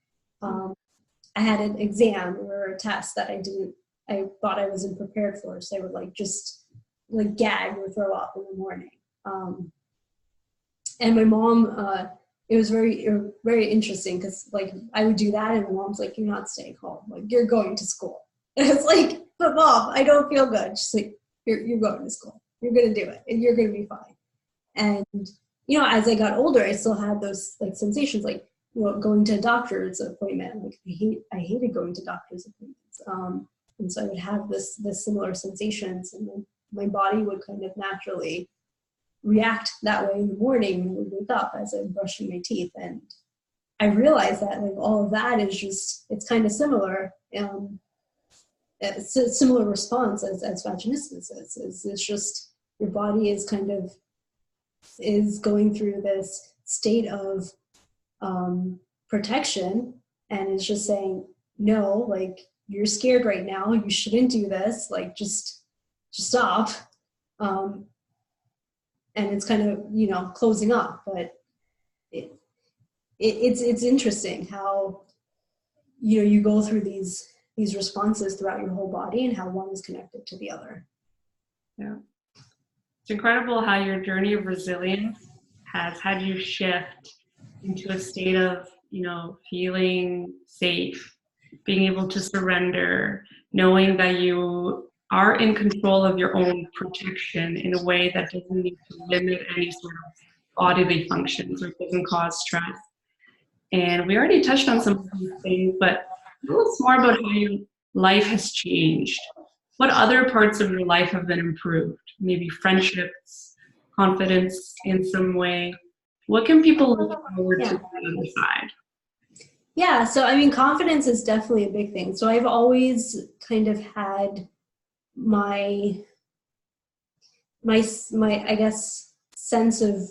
I had an exam or a test that I thought I wasn't prepared for. So I would, like, just, like, gag or throw up in the morning. And my mom, it was very, very interesting, because, like, I would do that and my mom's like, you're not staying home, like, you're going to school. And it's like, but Mom, I don't feel good. She's like, you're going to school. You're going to do it and you're going to be fine. And, as I got older, I still had those, like, sensations. Like, going to a doctor's appointment. Like I hated going to doctor's appointments. And so I would have this similar sensations, and then my body would kind of naturally react that way in the morning when I would wake up as I'm brushing my teeth. And I realized that like all of that is just, it's kind of similar. It's a similar response as vaginismus is. It's just your body is kind of is going through this state of protection, and is just saying, no, like you're scared right now, you shouldn't do this, like just stop. And it's kind of, you know, closing up. But it's interesting how, you know, you go through these responses throughout your whole body and how one is connected to the other. Yeah. It's incredible how your journey of resilience has had you shift into a state of, you know, feeling safe, being able to surrender, knowing that you are in control of your own protection in a way that doesn't need to limit any sort of bodily functions or doesn't cause stress. And we already touched on some of these things, but tell us more about how your life has changed. What other parts of your life have been improved? Maybe friendships, confidence in some way. What can people look forward to on the other side? Yeah, so I mean, confidence is definitely a big thing. So I've always kind of had my I guess sense of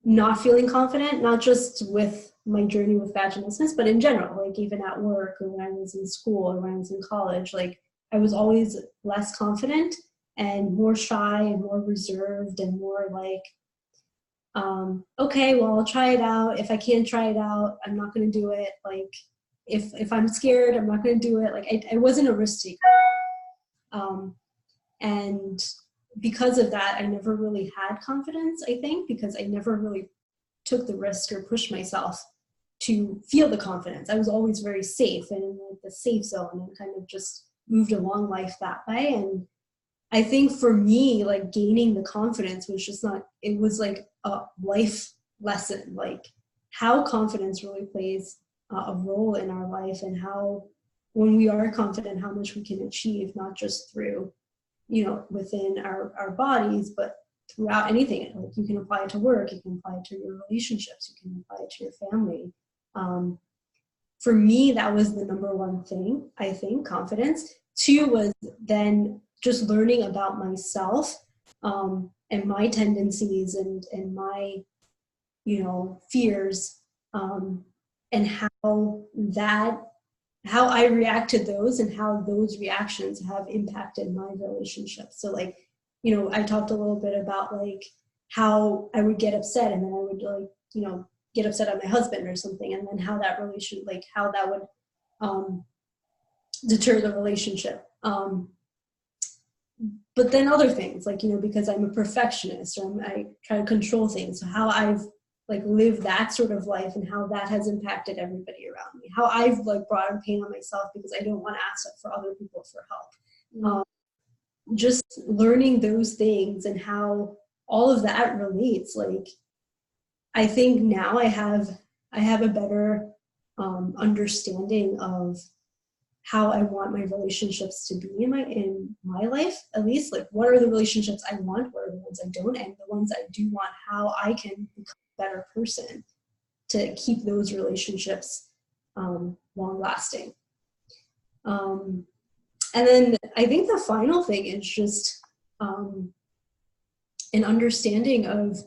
not feeling confident, not just with my journey with vaginismus, but in general, like even at work or when I was in school or when I was in college, like I was always less confident and more shy and more reserved and more like, okay, well, I'll try it out. If I can't try it out, I'm not going to do it. Like if I'm scared, I'm not going to do it. Like I wasn't a risk taker. And because of that, I never really had confidence, I think, because I never really took the risk or pushed myself to feel the confidence. I was always very safe and in like the safe zone and kind of just moved along life that way. And I think for me, like gaining the confidence was just not, it was like a life lesson, like how confidence really plays a role in our life, and how when we are confident, how much we can achieve, not just through, you know, within our bodies, but throughout anything. Like you can apply it to work, you can apply it to your relationships, you can apply it to your family. For me, that was the number one thing, I think, confidence. Two was then just learning about myself, and my tendencies and my, you know, fears, and how I react to those and how those reactions have impacted my relationships. So like, you know, I talked a little bit about like how I would get upset and then I would like, you know, get upset at my husband or something, and then how that relation, like how that would deter the relationship. But then other things, like, you know, because I'm a perfectionist or I try to control things, so how I've like lived that sort of life and how that has impacted everybody around me, how I've like brought on pain on myself because I don't want to ask for other people for help. Just learning those things and how all of that relates. Like, I think now I have a better understanding of how I want my relationships to be in my life, at least. Like, what are the relationships I want, what are the ones I don't, and the ones I do want, how I can become a better person to keep those relationships long lasting. And then I think the final thing is just an understanding of,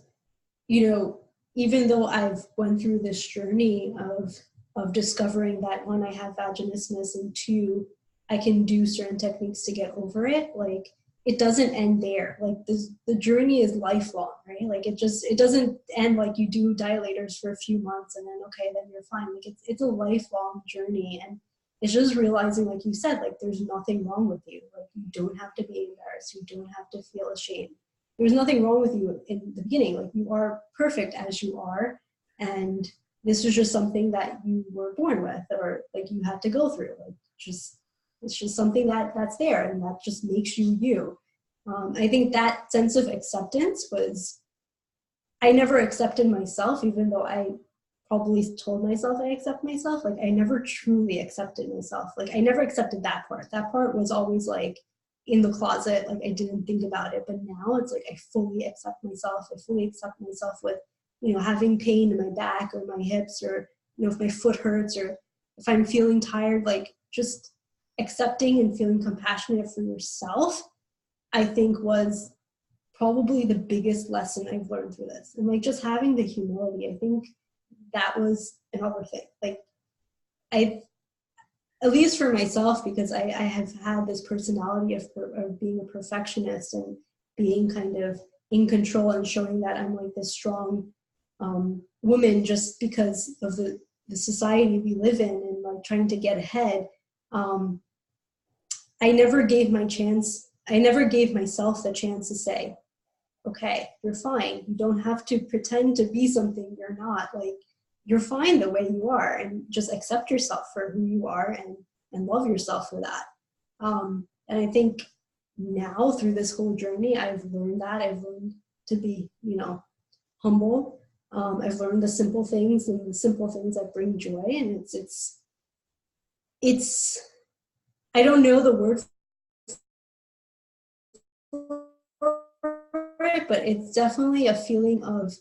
you know, even though I've went through this journey of discovering that, one, I have vaginismus, and two, I can do certain techniques to get over it, like it doesn't end there. Like the journey is lifelong, right? Like it doesn't end like you do dilators for a few months and then okay, then you're fine. Like it's a lifelong journey, and it's just realizing, like you said, like there's nothing wrong with you. Like you don't have to be embarrassed, you don't have to feel ashamed. There's nothing wrong with you in the beginning. Like you are perfect as you are, and this is just something that you were born with, or like you had to go through. Like it's just something that's there, and that just makes you you. I think that sense of acceptance was, I never accepted myself, even though I probably told myself I accept myself, like I never truly accepted myself. Like I never accepted that part. That part was always like in the closet, like I didn't think about it. But now it's like I fully accept myself. I fully accept myself with, you know, having pain in my back or my hips, or, you know, if my foot hurts or if I'm feeling tired, like just accepting and feeling compassionate for yourself, I think was probably the biggest lesson I've learned through this. And like just having the humility, I think that was another thing. Like I, at least for myself, because I have had this personality of being a perfectionist and being kind of in control and showing that I'm like this strong woman just because of the society we live in and like trying to get ahead. I never gave myself the chance to say, okay, you're fine. You don't have to pretend to be something you're not. Like, you're fine the way you are, and just accept yourself for who you are and love yourself for that. And I think now through this whole journey, I've learned that. I've learned to be, you know, humble. I've learned the simple things, and the simple things that bring joy. And it's I don't know the word for it, but it's definitely a feeling of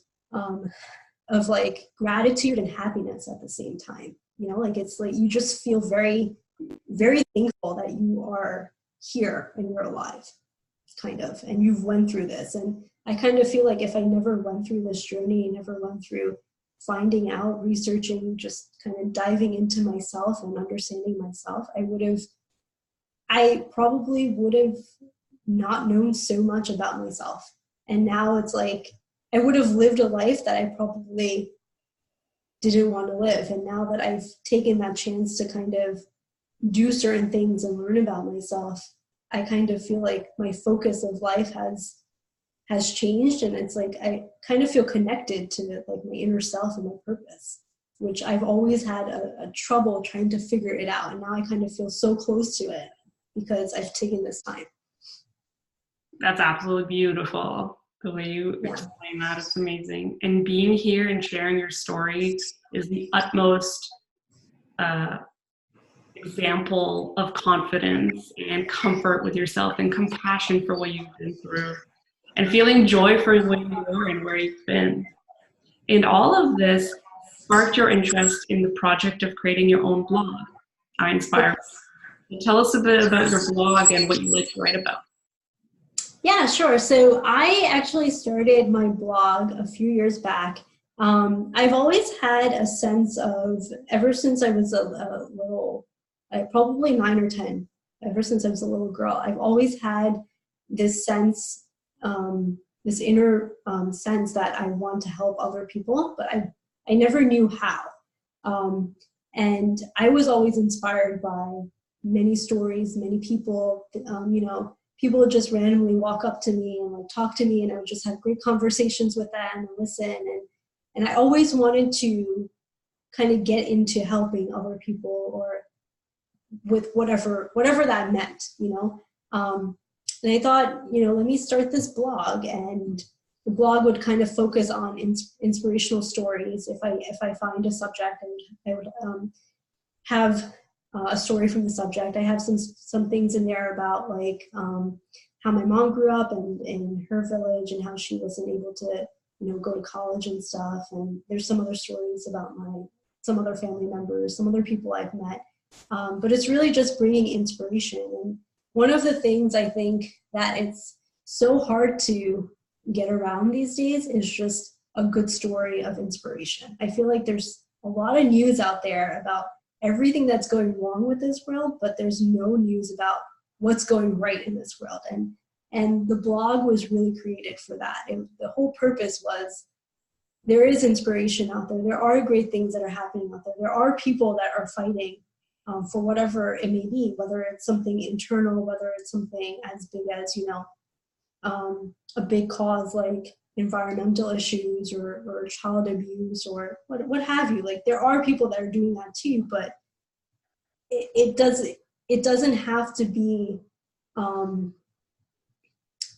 like gratitude and happiness at the same time. You know, like it's like you just feel very, very thankful that you are here and you're alive, kind of, and you've went through this. And I kind of feel like if I never went through this journey, never went through finding out, researching, just kind of diving into myself and understanding myself, I probably would have not known so much about myself. And now it's like I would have lived a life that I probably didn't want to live. And now that I've taken that chance to kind of do certain things and learn about myself, I kind of feel like my focus of life has changed. And it's like I kind of feel connected to like my inner self and my purpose, which I've always had a trouble trying to figure it out. And now I kind of feel so close to it because I've taken this time. That's absolutely beautiful. The way you explain that is amazing. And being here and sharing your story is the utmost example of confidence and comfort with yourself and compassion for what you've been through and feeling joy for where you are and where you've been. And all of this sparked your interest in the project of creating your own blog, I Inspire. Tell us a bit about your blog and what you like to write about. Yeah, sure. So I actually started my blog a few years back. I've always had a sense of, ever since I was a little, probably 9 or 10, ever since I was a little girl, I've always had this sense, this inner sense that I want to help other people, but I never knew how. And I was always inspired by many stories, many people, you know, people would just randomly walk up to me and like talk to me, and I would just have great conversations with them and listen. And I always wanted to kind of get into helping other people, or with whatever that meant, you know. And I thought, you know, let me start this blog, and the blog would kind of focus on inspirational stories. If I find a subject, I would have a story from the subject. I have some things in there about like how my mom grew up in her village and how she wasn't able to, you know, go to college and stuff. And there's some other stories about some other family members, some other people I've met. But it's really just bringing inspiration. And one of the things I think that it's so hard to get around these days is just a good story of inspiration. I feel like there's a lot of news out there about everything that's going wrong with this world, but there's no news about what's going right in this world. And the blog was really created for that. And the whole purpose was, there is inspiration out there. There are great things that are happening out there. There are people that are fighting for whatever it may be, whether it's something internal, whether it's something as big as, you know, a big cause like environmental issues or child abuse or what have you. Like, there are people that are doing that too, but it doesn't have to be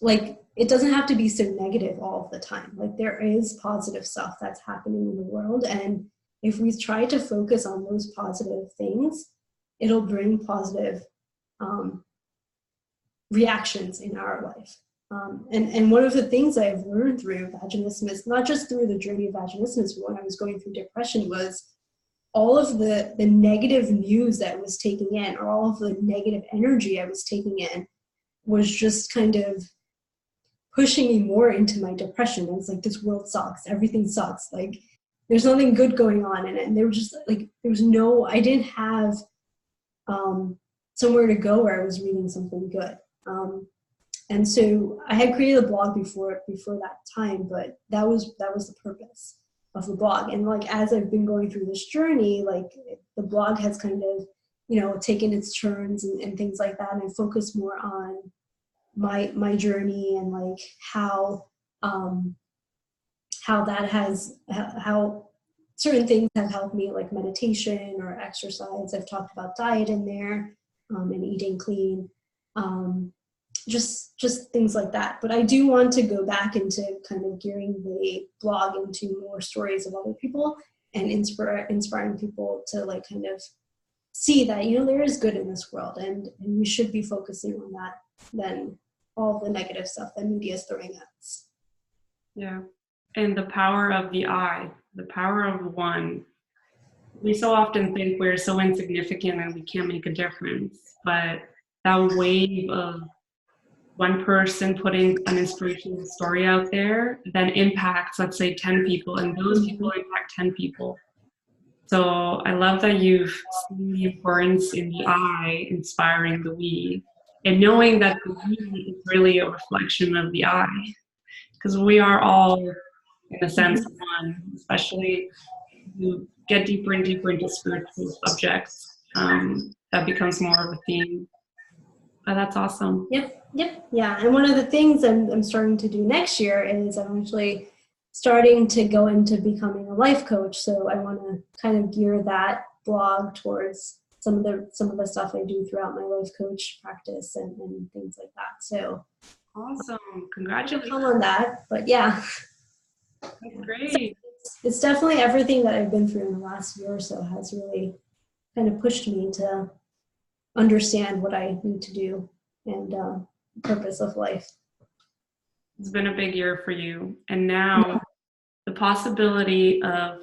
like, it doesn't have to be so negative all of the time. Like, there is positive stuff that's happening in the world, and if we try to focus on those positive things, it'll bring positive reactions in our life. And one of the things I've learned through vaginismus, not just through the journey of vaginismus, but when I was going through depression, was all of the negative news that I was taking in, or all of the negative energy I was taking in, was just kind of pushing me more into my depression. I was like, this world sucks. Everything sucks. Like, there's nothing good going on in it. And there was just like, I didn't have somewhere to go where I was reading something good. And so I had created a blog before that time, but that was the purpose of the blog. And like, as I've been going through this journey, like the blog has kind of, taken its turns and things like that. And I focus more on my journey and like how certain things have helped me, like meditation or exercise. I've talked about diet in there, and eating clean, just things like that. But I do want to go back into kind of gearing the blog into more stories of other people and inspiring people to like kind of see that, there is good in this world, and we should be focusing on that than all the negative stuff that media is throwing at us. Yeah. And the power of the I, the power of one. We so often think we're so insignificant and we can't make a difference, but that wave of one person putting an inspirational story out there then impacts, let's say, 10 people, and those people impact 10 people. So I love that you've seen the importance in the I inspiring the we, and knowing that the we is really a reflection of the I, because we are all, in a sense, one, especially you get deeper and deeper into spiritual subjects, that becomes more of a theme. But that's awesome. Yep. Yeah. And one of the things I'm starting to do next year is I'm actually starting to go into becoming a life coach. So I want to kind of gear that blog towards some of the stuff I do throughout my life coach practice and things like that. So awesome. Congratulations on that. But yeah. That's great. So it's definitely everything that I've been through in the last year or so has really kind of pushed me to understand what I need to do and the purpose of life. It's been a big year for you. And now the possibility of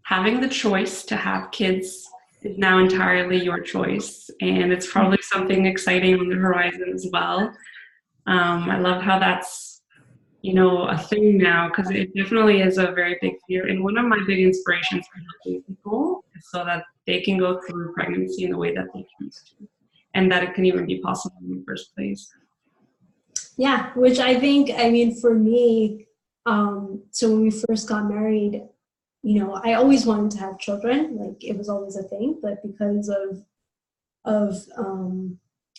having the choice to have kids is now entirely your choice. And it's probably something exciting on the horizon as well. I love how that's, a thing now, because it definitely is a very big fear. And one of my big inspirations for helping people is so that they can go through pregnancy in the way that they choose to, and that it can even be possible in the first place. Yeah, which I think, for me, so when we first got married, I always wanted to have children. Like, it was always a thing, but because of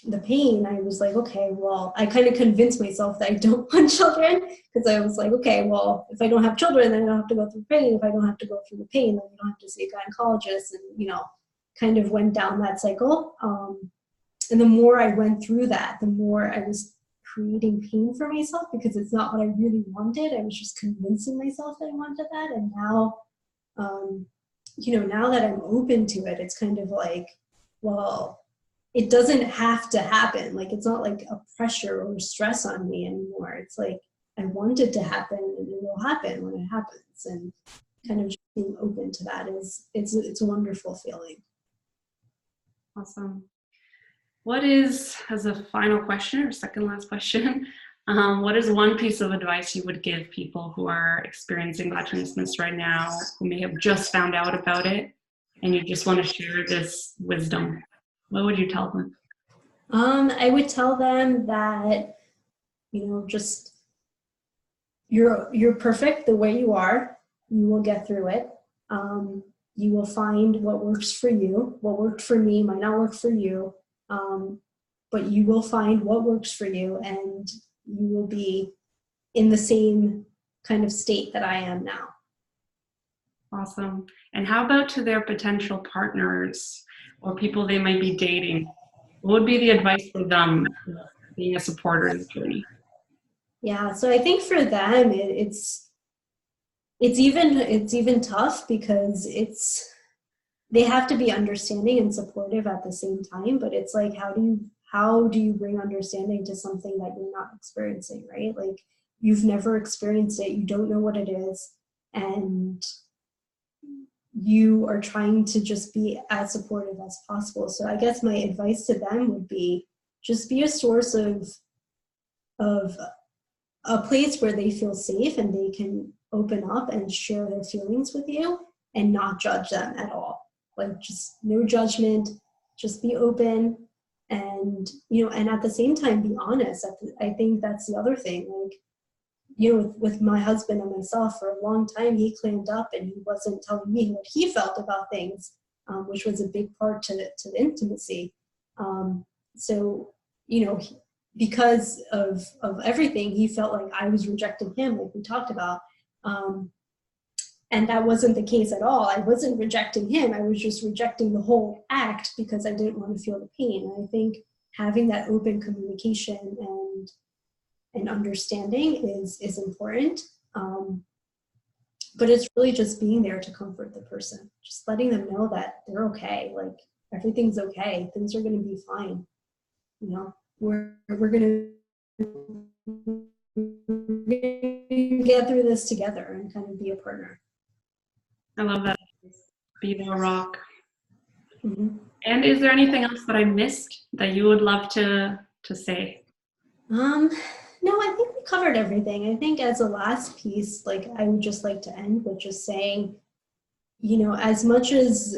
the pain, I was like, okay, well, I kind of convinced myself that I don't want children, because I was like, okay, well, if I don't have children, then I don't have to go through pain. If I don't have to go through the pain, then I don't have to see a gynecologist, and, kind of went down that cycle. And the more I went through that, the more I was creating pain for myself, because it's not what I really wanted. I was just convincing myself that I wanted that. And now, now that I'm open to it, it's kind of like, well, it doesn't have to happen. Like, it's not like a pressure or stress on me anymore. It's like, I want it to happen, and it will happen when it happens. And kind of just being open to that it's a wonderful feeling. Awesome. What is, as a final question, or second last question, what is one piece of advice you would give people who are experiencing vaginismus right now, who may have just found out about it, and you just want to share this wisdom? What would you tell them? I would tell them that, just you're perfect the way you are. You will get through it. You will find what works for you. What worked for me might not work for you, but you will find what works for you, and you will be in the same kind of state that I am now. Awesome. And how about to their potential partners or people they might be dating? What would be the advice for them being a supporter in the journey? Yeah, so I think for them, it's it's even tough because they have to be understanding and supportive at the same time, but it's like, how do you bring understanding to something that you're not experiencing, right? Like, you've never experienced it, you don't know what it is, and you are trying to just be as supportive as possible. So I guess my advice to them would be, just be a source of a place where they feel safe and they can open up and share their feelings with you and not judge them at all. Like, just no judgment, just be open, and, and at the same time, be honest. I think that's the other thing. Like, with my husband and myself, for a long time, he clammed up and he wasn't telling me what he felt about things, which was a big part to the intimacy. So, because of everything, he felt like I was rejecting him, like we talked about. And that wasn't the case at all. I wasn't rejecting him. I was just rejecting the whole act because I didn't want to feel the pain. And I think having that open communication and understanding is important. But it's really just being there to comfort the person, just letting them know that they're okay. Like, everything's okay. Things are going to be fine. We're going to get through this together and kind of be a partner. I love that. Be the rock. Mm-hmm. And is there anything else that I missed that you would love to say? No, I think we covered everything. I think as a last piece, like, I would just like to end with just saying, as much as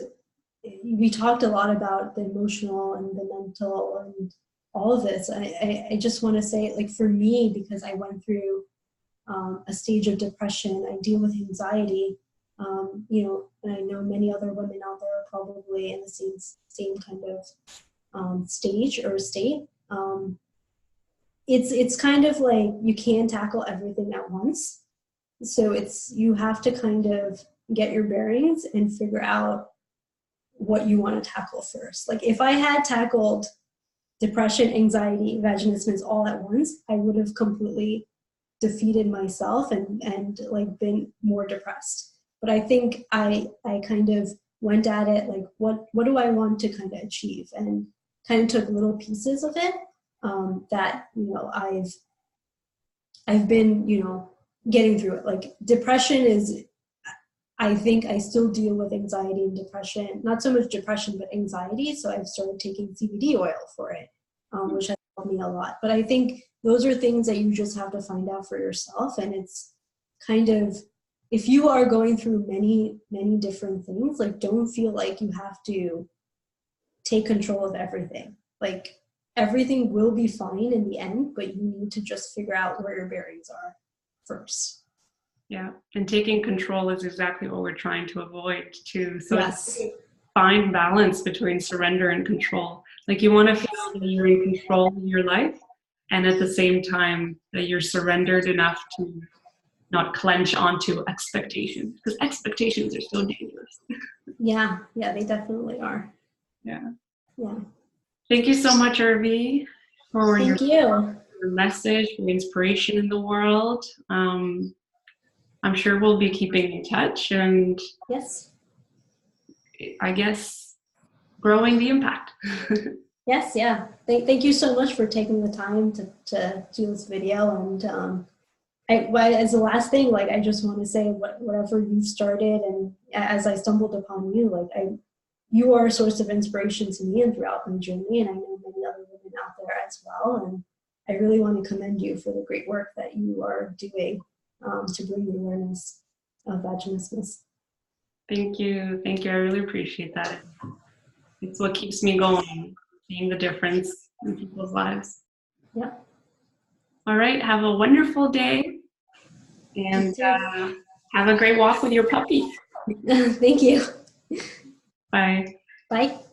we talked a lot about the emotional and the mental and all of this, I just want to say, like, for me, because I went through a stage of depression, I deal with anxiety, and I know many other women out there are probably in the same kind of stage or state. It's kind of like, you can't tackle everything at once. So you have to kind of get your bearings and figure out what you want to tackle first. Like, if I had tackled depression, anxiety, vaginismus all at once, I would have completely defeated myself and like been more depressed. But I think I kind of went at it like, what do I want to kind of achieve, and kind of took little pieces of it that I've been getting through it. Like, depression is, I think I still deal with anxiety and depression, not so much depression, but anxiety. So I've started taking CBD oil for it, which has helped me a lot. But I think those are things that you just have to find out for yourself. And it's kind of, if you are going through many, many different things, like, don't feel like you have to take control of everything. Like, everything will be fine in the end, but you need to just figure out where your bearings are first. Yeah, and taking control is exactly what we're trying to avoid too. So yes. Find balance between surrender and control. Like, you want to feel that you're in control of your life, and at the same time that you're surrendered enough to not clench onto expectations, because expectations are so dangerous. Yeah, they definitely are. Yeah. Yeah. Thank you so much, Urvi, for your message, your inspiration in the world. I'm sure we'll be keeping in touch, and yes, I guess growing the impact. Yes, yeah. Thank you so much for taking the time to do this video. And as the last thing, like, I just want to say, whatever you've started, and as I stumbled upon you, like, you are a source of inspiration to me and throughout my journey, and I know many other women out there as well. And I really want to commend you for the great work that you are doing to bring the awareness of vaginismus. Thank you. I really appreciate that. It's what keeps me going, seeing the difference in people's lives. Yeah. All right. Have a wonderful day, and have a great walk with your puppy. Thank you. Bye. Bye.